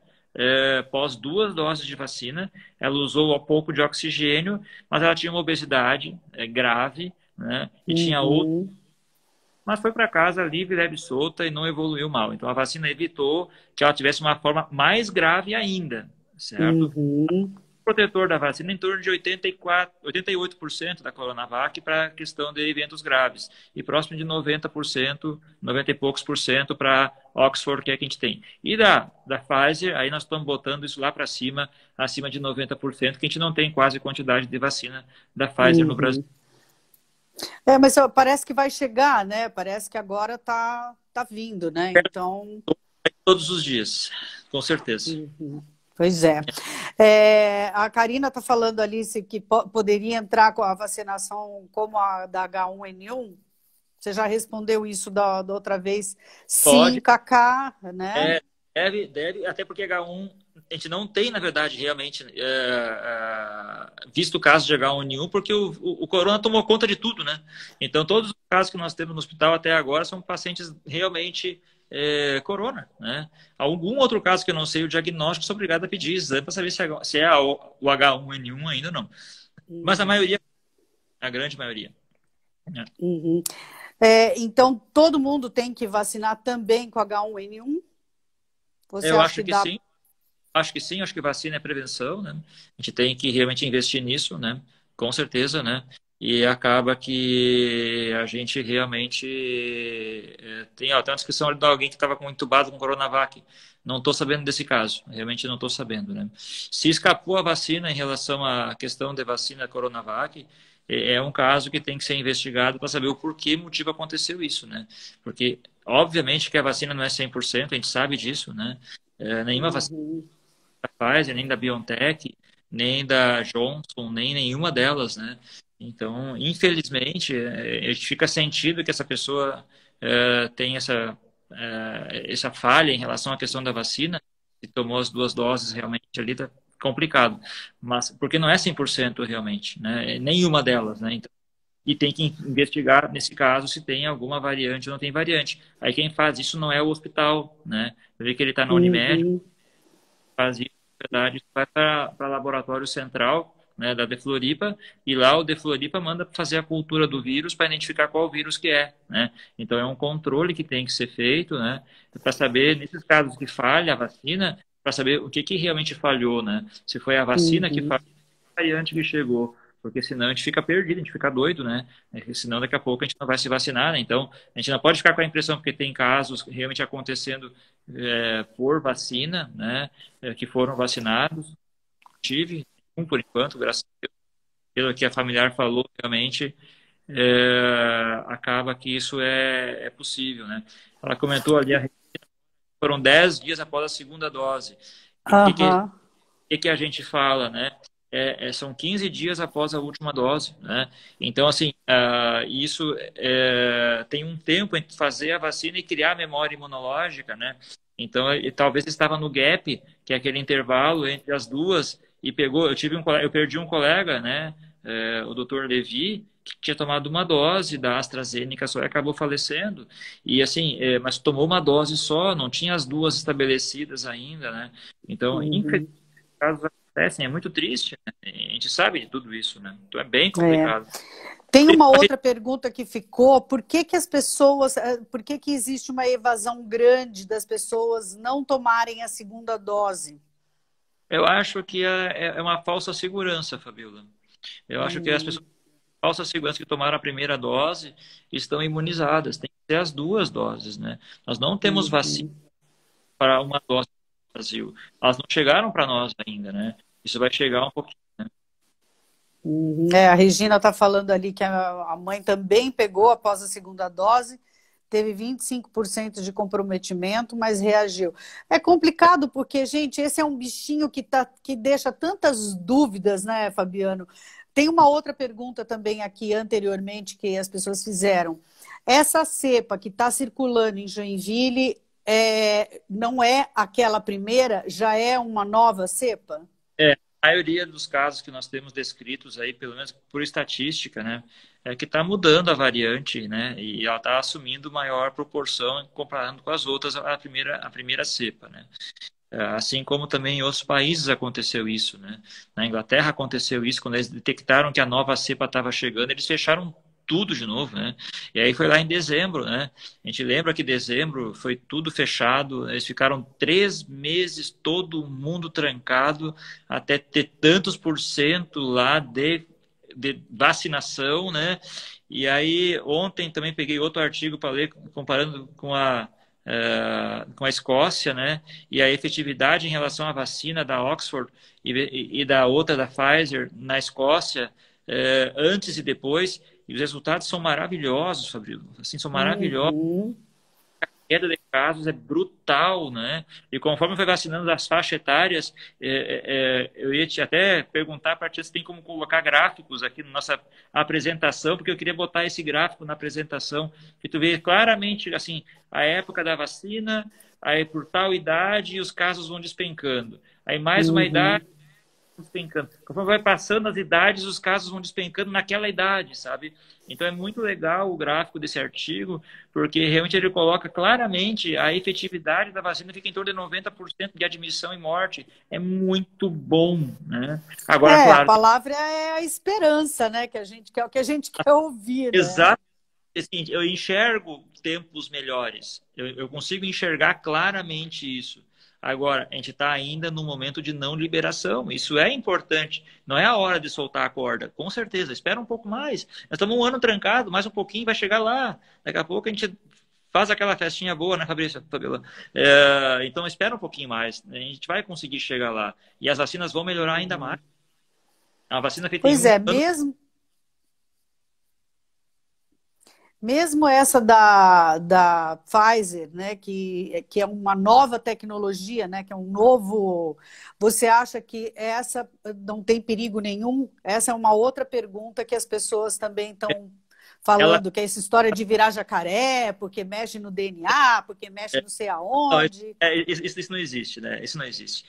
B: pós 2 doses de vacina. Ela usou um pouco de oxigênio, mas ela tinha uma obesidade grave, né? E tinha outro, mas foi para casa livre, leve e solta e não evoluiu mal. Então a vacina evitou que ela tivesse uma forma mais grave ainda, certo? Protetor da vacina em torno de 88% da Coronavac para a questão de eventos graves e próximo de 90%, 90 e poucos por cento para Oxford, que é que a gente tem. E da Pfizer, aí nós estamos botando isso lá para cima, acima de 90%, que a gente não tem quase quantidade de vacina da Pfizer no Brasil.
A: Mas parece que vai chegar, né? Parece que agora tá vindo, né? Então...
B: Todos os dias, com certeza.
A: Pois é. A Karina está falando ali que poderia entrar com a vacinação como a da H1N1. Você já respondeu isso da outra vez?
B: Pode.
A: Sim, Cacá, né?
B: Deve, até porque H1, a gente não tem, na verdade, realmente visto o caso de H1N1, porque o corona tomou conta de tudo, né? Então, todos os casos que nós temos no hospital até agora são pacientes realmente corona, né? Algum outro caso que eu não sei o diagnóstico, sou obrigado a pedir exame para saber se é o H1N1 ainda ou não. Mas a maioria, a grande maioria. Né?
A: Então, todo mundo tem que vacinar também com H1N1?
B: Eu acho que sim. Acho que sim, acho que vacina é prevenção, né? A gente tem que realmente investir nisso, né? Com certeza, né? E acaba que a gente realmente tem uma descrição de alguém que estava entubado com Coronavac. Não estou sabendo desse caso, realmente não estou sabendo, né? Se escapou a vacina em relação à questão de vacina Coronavac, é um caso que tem que ser investigado para saber o porquê, motivo aconteceu isso, né? Porque, obviamente, que a vacina não é 100%, a gente sabe disso, né? Nenhuma vacina da Pfizer, nem da BioNTech, nem da Johnson, nem nenhuma delas, né? Então, infelizmente, a gente fica sentido que essa pessoa tem essa falha em relação à questão da vacina, e tomou as 2 doses realmente ali, tá complicado. Mas, porque não é 100% realmente, né? Nenhuma delas, né? Então, e tem que investigar, nesse caso, se tem alguma variante ou não tem variante. Aí quem faz isso não é o hospital, né? Vê que ele está na Unimed, faz isso, na verdade, vai para laboratório central, né, da De Floripa, e lá o De Floripa manda fazer a cultura do vírus para identificar qual vírus que é, né? Então é um controle que tem que ser feito, né, para saber, nesses casos que falha a vacina, para saber o que realmente falhou, né? Se foi a vacina que falhou, a variante que chegou, porque senão a gente fica perdido, a gente fica doido, né? Senão daqui a pouco a gente não vai se vacinar, né? Então a gente não pode ficar com a impressão, porque tem casos realmente acontecendo por vacina, né, que foram vacinados. Tive por enquanto, graças a Deus, pelo que a familiar falou, realmente acaba que isso é possível, né? Ela comentou ali, foram 10 dias após a segunda dose. que a gente fala, né? São 15 dias após a última dose, né? Então, assim, isso tem um tempo entre fazer a vacina e criar a memória imunológica, né? Então, talvez estava no gap, que é aquele intervalo entre as duas, e pegou. Eu perdi um colega, né? O doutor Levi, que tinha tomado uma dose da AstraZeneca só e acabou falecendo. E assim, mas tomou uma dose só, não tinha as duas estabelecidas ainda, né? Então, infelizmente, casos acontecem, é muito triste, né? A gente sabe de tudo isso, né? Então é bem complicado.
A: Tem uma outra pergunta que ficou: por que que as pessoas, por que que existe uma evasão grande das pessoas não tomarem a segunda dose?
B: Eu acho que é uma falsa segurança, Fabiola. Eu acho que as pessoas falsa segurança que tomaram a primeira dose estão imunizadas. Tem que ter as duas doses, né? Nós não temos vacina para uma dose no Brasil. Elas não chegaram para nós ainda, né? Isso vai chegar um pouquinho, né?
A: A Regina está falando ali que a mãe também pegou após a segunda dose, teve 25% de comprometimento, mas reagiu. É complicado porque, gente, esse é um bichinho que deixa tantas dúvidas, né, Fabiano? Tem uma outra pergunta também aqui anteriormente que as pessoas fizeram. Essa cepa que está circulando em Joinville não é aquela primeira? Já é uma nova cepa?
B: A maioria dos casos que nós temos descritos aí, pelo menos por estatística, né, é que está mudando a variante, né, e ela está assumindo maior proporção comparando com as outras, a primeira cepa, né. Assim como também em outros países aconteceu isso, né. Na Inglaterra aconteceu isso, quando eles detectaram que a nova cepa estava chegando, eles fecharam tudo de novo, né? E aí foi lá em dezembro, né? A gente lembra que dezembro foi tudo fechado, eles ficaram 3 meses, todo mundo trancado, até ter tantos por cento lá de vacinação, né? E aí ontem também peguei outro artigo para ler, comparando com a Escócia, né? E a efetividade em relação à vacina da Oxford e da outra da Pfizer na Escócia, antes e depois. E os resultados são maravilhosos, Fabrício. Assim, são maravilhosos. A queda de casos é brutal, né? E conforme foi vacinando as faixas etárias, eu ia te até perguntar para ti se tem como colocar gráficos aqui na nossa apresentação, porque eu queria botar esse gráfico na apresentação, que tu vê claramente, assim, a época da vacina, aí por tal idade, os casos vão despencando. Aí mais uma idade, despencando. Conforme vai passando as idades, os casos vão despencando naquela idade, sabe? Então é muito legal o gráfico desse artigo, porque realmente ele coloca claramente a efetividade da vacina, fica em torno de 90% de admissão e morte. É muito bom, né? Agora, claro,
A: a palavra é a esperança, né? Que é o que a gente quer ouvir, né?
B: Exato. Assim, eu enxergo tempos melhores. Eu consigo enxergar claramente isso. Agora, a gente está ainda no momento de não liberação. Isso é importante. Não é a hora de soltar a corda. Com certeza. Espera um pouco mais. Nós estamos um ano trancado, mais um pouquinho vai chegar lá. Daqui a pouco a gente faz aquela festinha boa, né, Fabrício? Então, espera um pouquinho mais. A gente vai conseguir chegar lá. E as vacinas vão melhorar ainda mais. A vacina feita
A: pois é, mesmo essa da Pfizer, né, que é uma nova tecnologia, né, que é um novo... Você acha que essa não tem perigo nenhum? Essa é uma outra pergunta que as pessoas também estão falando, que é essa história de virar jacaré, porque mexe no DNA, porque mexe não sei aonde.
B: Isso não existe, né? Isso não existe.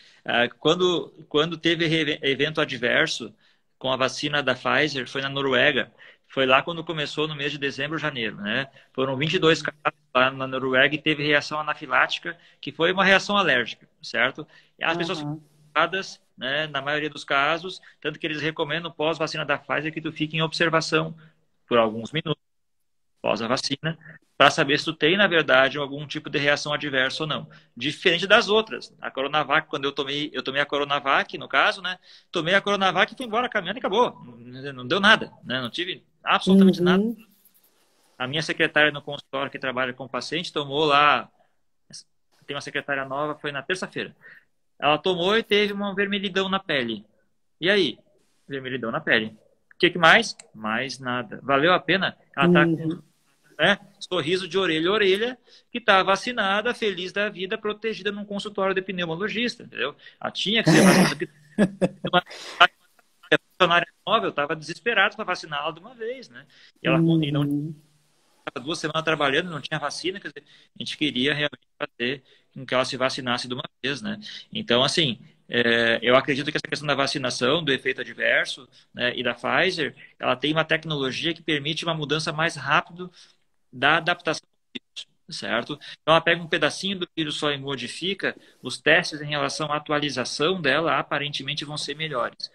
B: Quando teve evento adverso com a vacina da Pfizer, foi na Noruega. Foi lá quando começou, no mês de dezembro, janeiro, né? Foram 22 casos lá na Noruega e teve reação anafilática, que foi uma reação alérgica, certo? E as pessoas ficaram preocupadas, né, na maioria dos casos, tanto que eles recomendam pós-vacina da Pfizer que tu fique em observação por alguns minutos pós a vacina, para saber se tu tem, na verdade, algum tipo de reação adversa ou não. Diferente das outras. A Coronavac, quando eu tomei a Coronavac, no caso, né? Tomei a Coronavac e fui embora caminhando e acabou. Não deu nada, né? Não tive absolutamente nada. A minha secretária no consultório que trabalha com o paciente tomou lá, tem uma secretária nova, foi na terça-feira. Ela tomou e teve uma vermelhidão na pele. E aí? Vermelhidão na pele. O que mais? Mais nada. Valeu a pena? Ela tá com, né, sorriso de orelha a orelha, que está vacinada, feliz da vida, protegida num consultório de pneumologista, entendeu? Ela tinha que ser vacinada. A funcionária nova, eu estava desesperado para vaciná-la de uma vez, né? E ela e não estava 2 semanas trabalhando, não tinha vacina, quer dizer, a gente queria realmente fazer com que ela se vacinasse de uma vez, né? Então, assim, eu acredito que essa questão da vacinação, do efeito adverso, né, e da Pfizer, ela tem uma tecnologia que permite uma mudança mais rápida da adaptação do vírus, certo? Então, ela pega um pedacinho do vírus só e modifica, os testes em relação à atualização dela aparentemente vão ser melhores.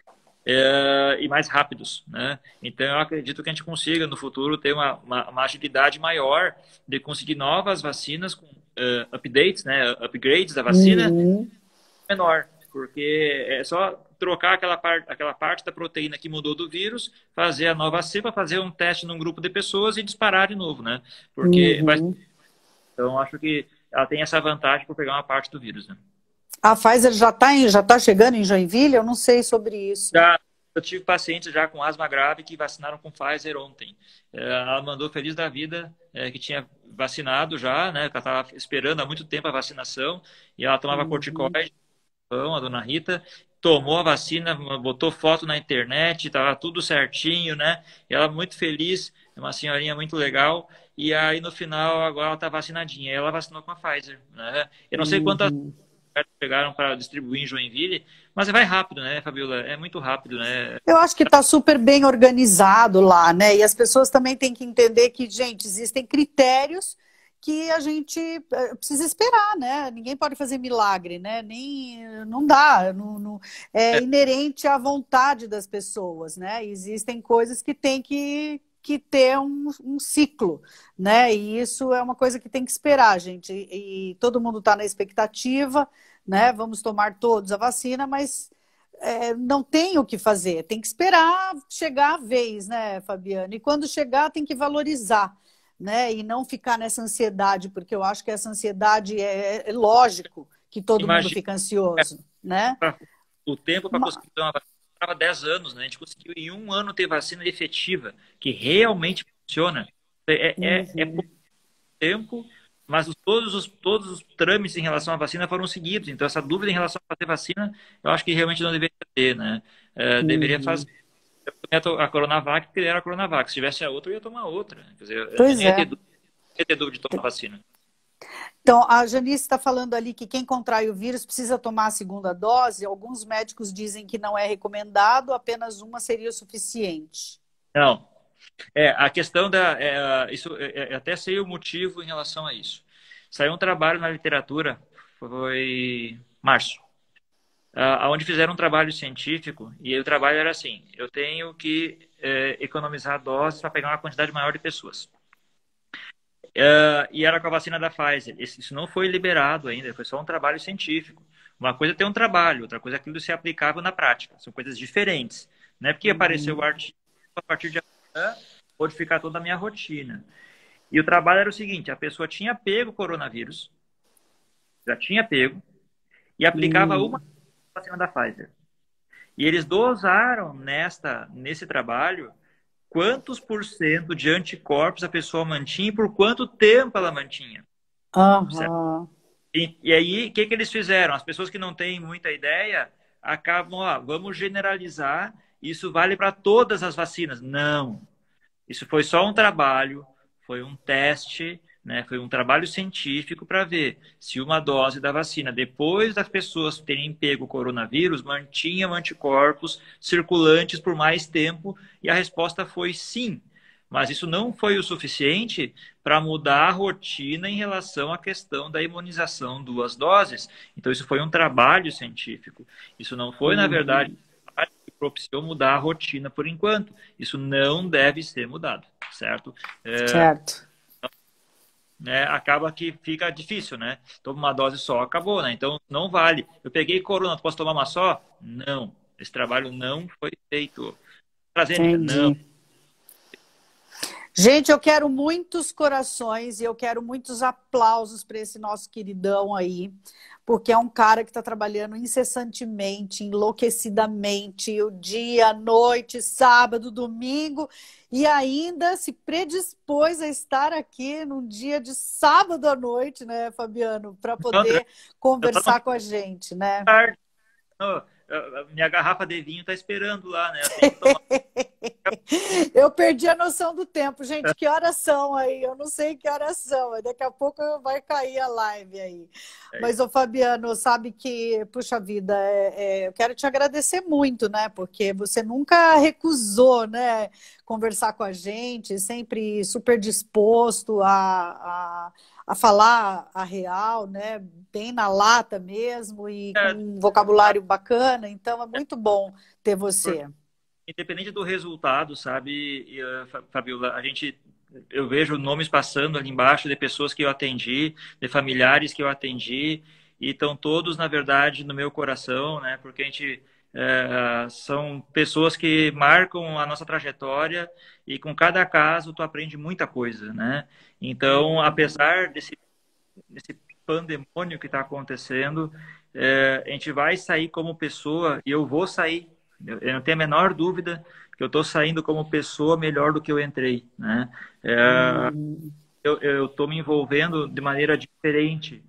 B: E mais rápidos, né? Então, eu acredito que a gente consiga, no futuro, ter uma agilidade maior de conseguir novas vacinas com updates, né? Upgrades da vacina menor, porque é só trocar aquela parte da proteína que mudou do vírus, fazer a nova cepa, fazer um teste num grupo de pessoas e disparar de novo, né? Porque então, acho que ela tem essa vantagem por pegar uma parte do vírus, né?
A: A Pfizer já tá chegando em Joinville? Eu não sei sobre isso.
B: Eu tive pacientes já com asma grave que vacinaram com Pfizer ontem. Ela mandou feliz da vida que tinha vacinado já, né? Ela estava esperando há muito tempo a vacinação e ela tomava corticoide, a dona Rita, tomou a vacina, botou foto na internet, estava tudo certinho, né? E ela muito feliz, uma senhorinha muito legal. E aí, no final, agora ela está vacinadinha. Ela vacinou com a Pfizer, né? Eu não sei quantas pegaram para distribuir em Joinville, mas vai rápido, né, Fabiola? É muito rápido, né?
A: Eu acho que está super bem organizado lá, né? E as pessoas também têm que entender que, gente, existem critérios que a gente precisa esperar, né? Ninguém pode fazer milagre, né? Não dá, é inerente à vontade das pessoas, né? Existem coisas que tem que ter um ciclo, né? E isso é uma coisa que tem que esperar, gente. E todo mundo está na expectativa, né? Vamos tomar todos a vacina, mas não tem o que fazer. Tem que esperar chegar a vez, né, Fabiana? E quando chegar, tem que valorizar, né? E não ficar nessa ansiedade, porque eu acho que essa ansiedade é lógico que todo mundo fica ansioso, né?
B: O tempo para conseguir uma vacina levava 10 anos, né? A gente conseguiu em 1 ano ter vacina efetiva, que realmente funciona. É pouco tempo, mas todos os trâmites em relação à vacina foram seguidos. Então, essa dúvida em relação a fazer vacina, eu acho que realmente não deveria ter, né? Deveria fazer. A Coronavac, porque era a Coronavac. Se tivesse a outra, eu ia tomar outra. Quer dizer, eu não ia ter dúvida de tomar vacina.
A: Então, a Janice está falando ali que quem contrai o vírus precisa tomar a segunda dose. Alguns médicos dizem que não é recomendado, apenas uma seria o suficiente.
B: Não. A questão isso, até sei o motivo em relação a isso. Saiu um trabalho na literatura, foi março, onde fizeram um trabalho científico, e o trabalho era assim: eu tenho que economizar doses para pegar uma quantidade maior de pessoas. E era com a vacina da Pfizer. Isso não foi liberado ainda, foi só um trabalho científico. Uma coisa é ter um trabalho, outra coisa é aquilo ser aplicável na prática. São coisas diferentes. Não é porque apareceu o artigo, a partir de amanhã, modificar toda a minha rotina. E o trabalho era o seguinte: a pessoa tinha pego o coronavírus, já tinha pego, e aplicava uma vacina da Pfizer. E eles dosaram nesse trabalho quantos por cento de anticorpos a pessoa mantinha e por quanto tempo ela mantinha. E aí, o que eles fizeram? As pessoas que não têm muita ideia acabam, vamos generalizar, isso vale para todas as vacinas. Não. Isso foi só um trabalho, foi um teste, né? Foi um trabalho científico para ver se uma dose da vacina, depois das pessoas terem pego o coronavírus, mantinham anticorpos circulantes por mais tempo, e a resposta foi sim. Mas isso não foi o suficiente para mudar a rotina em relação à questão da imunização 2 doses. Então, isso foi um trabalho científico. Isso não foi, na verdade, que propiciou mudar a rotina por enquanto. Isso não deve ser mudado, certo?
A: Certo.
B: Acaba que fica difícil, né? Toma uma dose só, acabou, né? Então, não vale. Eu peguei corona, posso tomar uma só? Não. Esse trabalho não foi feito. AstraZeneca, não.
A: Gente, eu quero muitos corações e eu quero muitos aplausos para esse nosso queridão aí, porque é um cara que está trabalhando incessantemente, enlouquecidamente, o dia, a noite, sábado, domingo, e ainda se predispôs a estar aqui num dia de sábado à noite, né, Fabiano, para poder conversar com a gente, né?
B: a minha garrafa de vinho está esperando lá, né? Eu tenho que tomar...
A: Eu perdi a noção do tempo. Gente, que horas são aí? Eu não sei que horas são. Daqui a pouco vai cair a live aí. Mas, ô Fabiano, sabe que, puxa vida, eu quero te agradecer muito, né? Porque você nunca recusou, né? Conversar com a gente, sempre super disposto a falar a real, né? Bem na lata mesmo e com um vocabulário bacana. Então, é muito bom ter você.
B: Independente do resultado, sabe, Fabiola, eu vejo nomes passando ali embaixo de pessoas que eu atendi, de familiares que eu atendi, e estão todos, na verdade, no meu coração, né? Porque são pessoas que marcam a nossa trajetória e com cada caso tu aprende muita coisa, né? Então, apesar desse pandemônio que está acontecendo, a gente vai sair como pessoa, e eu vou sair. Eu não tenho a menor dúvida que eu estou saindo como pessoa melhor do que eu entrei, né? Eu estou me envolvendo de maneira diferente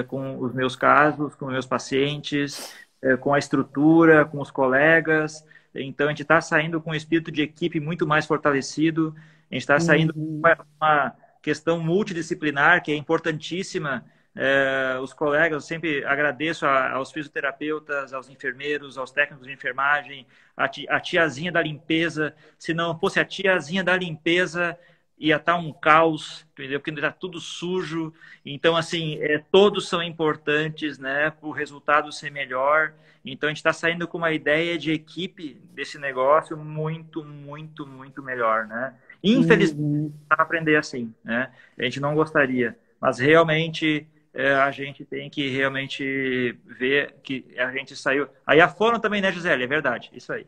B: com os meus casos, com os meus pacientes, com a estrutura, com os colegas. Então, a gente está saindo com um espírito de equipe muito mais fortalecido. A gente está saindo com uma questão multidisciplinar que é importantíssima. Os colegas, eu sempre agradeço aos fisioterapeutas, aos enfermeiros, aos técnicos de enfermagem, a tiazinha da limpeza. Se não fosse a tiazinha da limpeza, ia estar um caos, entendeu? Porque está tudo sujo. Então, assim, todos são importantes, né, para o resultado ser melhor. Então, a gente está saindo com uma ideia de equipe desse negócio muito, muito, muito melhor, né? Infelizmente, para aprender assim, né? A gente não gostaria, mas realmente a gente tem que realmente ver que a gente saiu. Aí a foram também, né, Gisele? É verdade, isso aí.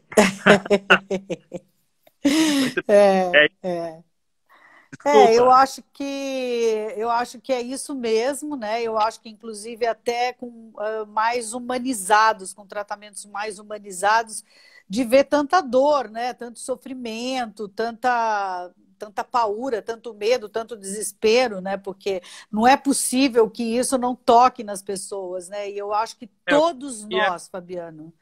A: Eu acho que é isso mesmo, né? Eu acho que inclusive até com mais humanizados, com tratamentos mais humanizados, de ver tanta dor, né? Tanto sofrimento, tanta paura, tanto medo, tanto desespero, né? Porque não é possível que isso não toque nas pessoas, né? E eu acho que todos nós, Fabiano,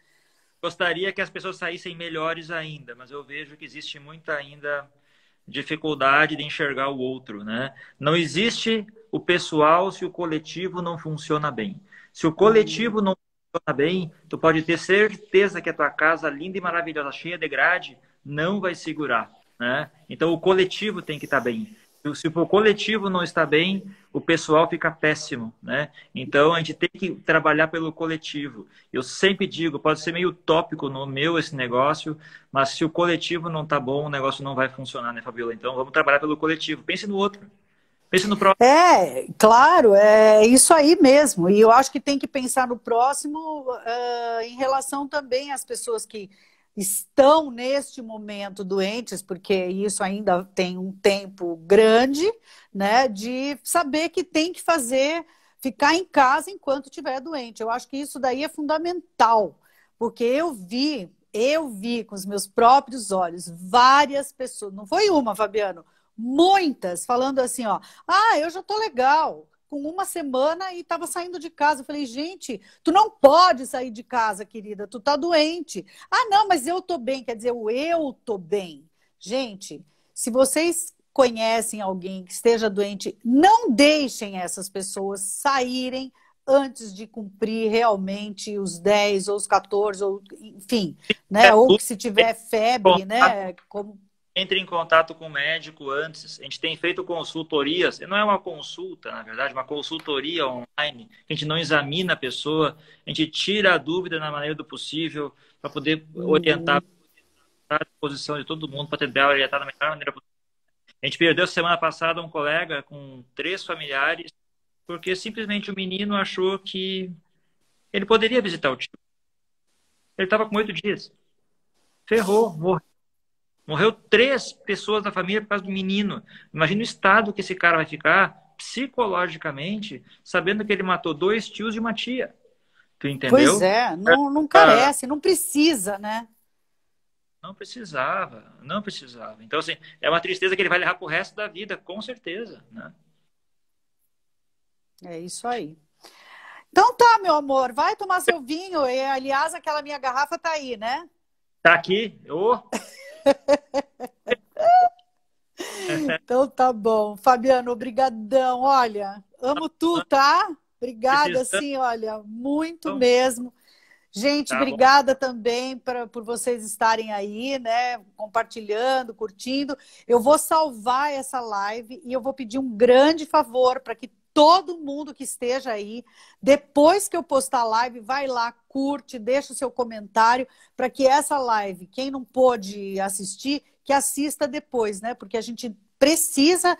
B: gostaria que as pessoas saíssem melhores ainda, mas eu vejo que existe muita ainda dificuldade de enxergar o outro, né? Não existe o pessoal se o coletivo não funciona bem. Se o coletivo não funciona bem, tu pode ter certeza que a tua casa linda e maravilhosa, cheia de grade, não vai segurar, né? Então o coletivo tem que estar bem. Se o coletivo não está bem, o pessoal fica péssimo, né? Então a gente tem que trabalhar pelo coletivo. Eu sempre digo, pode ser meio utópico no meu esse negócio, mas se o coletivo não está bom, o negócio não vai funcionar, né, Fabiola? Então vamos trabalhar pelo coletivo. Pense no outro. Pense no próximo.
A: Claro, é isso aí mesmo. E eu acho que tem que pensar no próximo em relação também às pessoas que estão neste momento doentes, porque isso ainda tem um tempo grande, né, de saber que tem que ficar em casa enquanto estiver doente. Eu acho que isso daí é fundamental, porque eu vi com os meus próprios olhos várias pessoas, não foi uma, Fabiano, muitas, falando assim, ó, eu já tô legal, com uma semana e estava saindo de casa. Eu falei, gente, tu não pode sair de casa, querida, tu tá doente. Não, mas eu tô bem, quer dizer, eu tô bem. Gente, se vocês conhecem alguém que esteja doente, não deixem essas pessoas saírem antes de cumprir realmente os 10 ou os 14, ou enfim, né? Ou que se tiver febre, né?
B: Entre em contato com o médico antes. A gente tem feito consultorias, não é uma consulta, na verdade, uma consultoria online. A gente não examina a pessoa, a gente tira a dúvida na maneira do possível para poder orientar a disposição de todo mundo, para tentar orientar da melhor maneira possível. A gente perdeu semana passada um colega com 3 familiares, porque simplesmente o menino achou que ele poderia visitar o tio. Ele estava com 8 dias. Ferrou, morreu. Morreu 3 pessoas da família por causa do menino. Imagina o estado que esse cara vai ficar psicologicamente, sabendo que ele matou 2 tios e uma tia. Tu entendeu?
A: Pois é, não carece, não precisa, né?
B: Não precisava, não precisava. Então, assim, é uma tristeza que ele vai levar pro resto da vida, com certeza, né?
A: É isso aí. Então tá, meu amor, vai tomar seu vinho. E, aliás, aquela minha garrafa tá aí, né?
B: Tá aqui. Ô,
A: Então tá bom. Fabiano, obrigadão. Olha, amo tu, tá? Obrigada,
B: precisando.
A: assim, olha, muito mesmo. Gente,
B: Tá bom.
A: obrigada também por vocês estarem aí, né? Compartilhando, curtindo. Eu vou salvar essa live e eu vou pedir um grande favor para que todo mundo que esteja aí, depois que eu postar a live, vai lá, curte, deixa o seu comentário para que essa live, quem não pôde assistir, que assista depois, né? Porque a gente precisa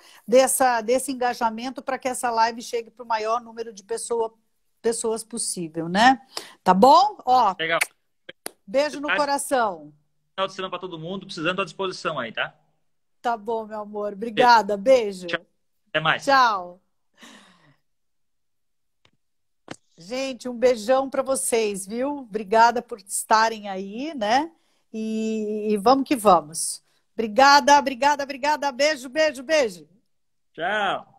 A: desse engajamento para que essa live chegue para o maior número de pessoas possível, né? Tá bom? Ó,
B: Legal.
A: beijo no coração.
B: Final de semana para todo mundo, precisando à disposição aí, tá?
A: Tá bom, meu amor. Obrigada. Beijo.
B: Tchau. Até mais.
A: Tchau. Gente, um beijão para vocês, viu? Obrigada por estarem aí, né? E vamos que vamos. Obrigada, obrigada, obrigada. Beijo, beijo, beijo.
B: Tchau.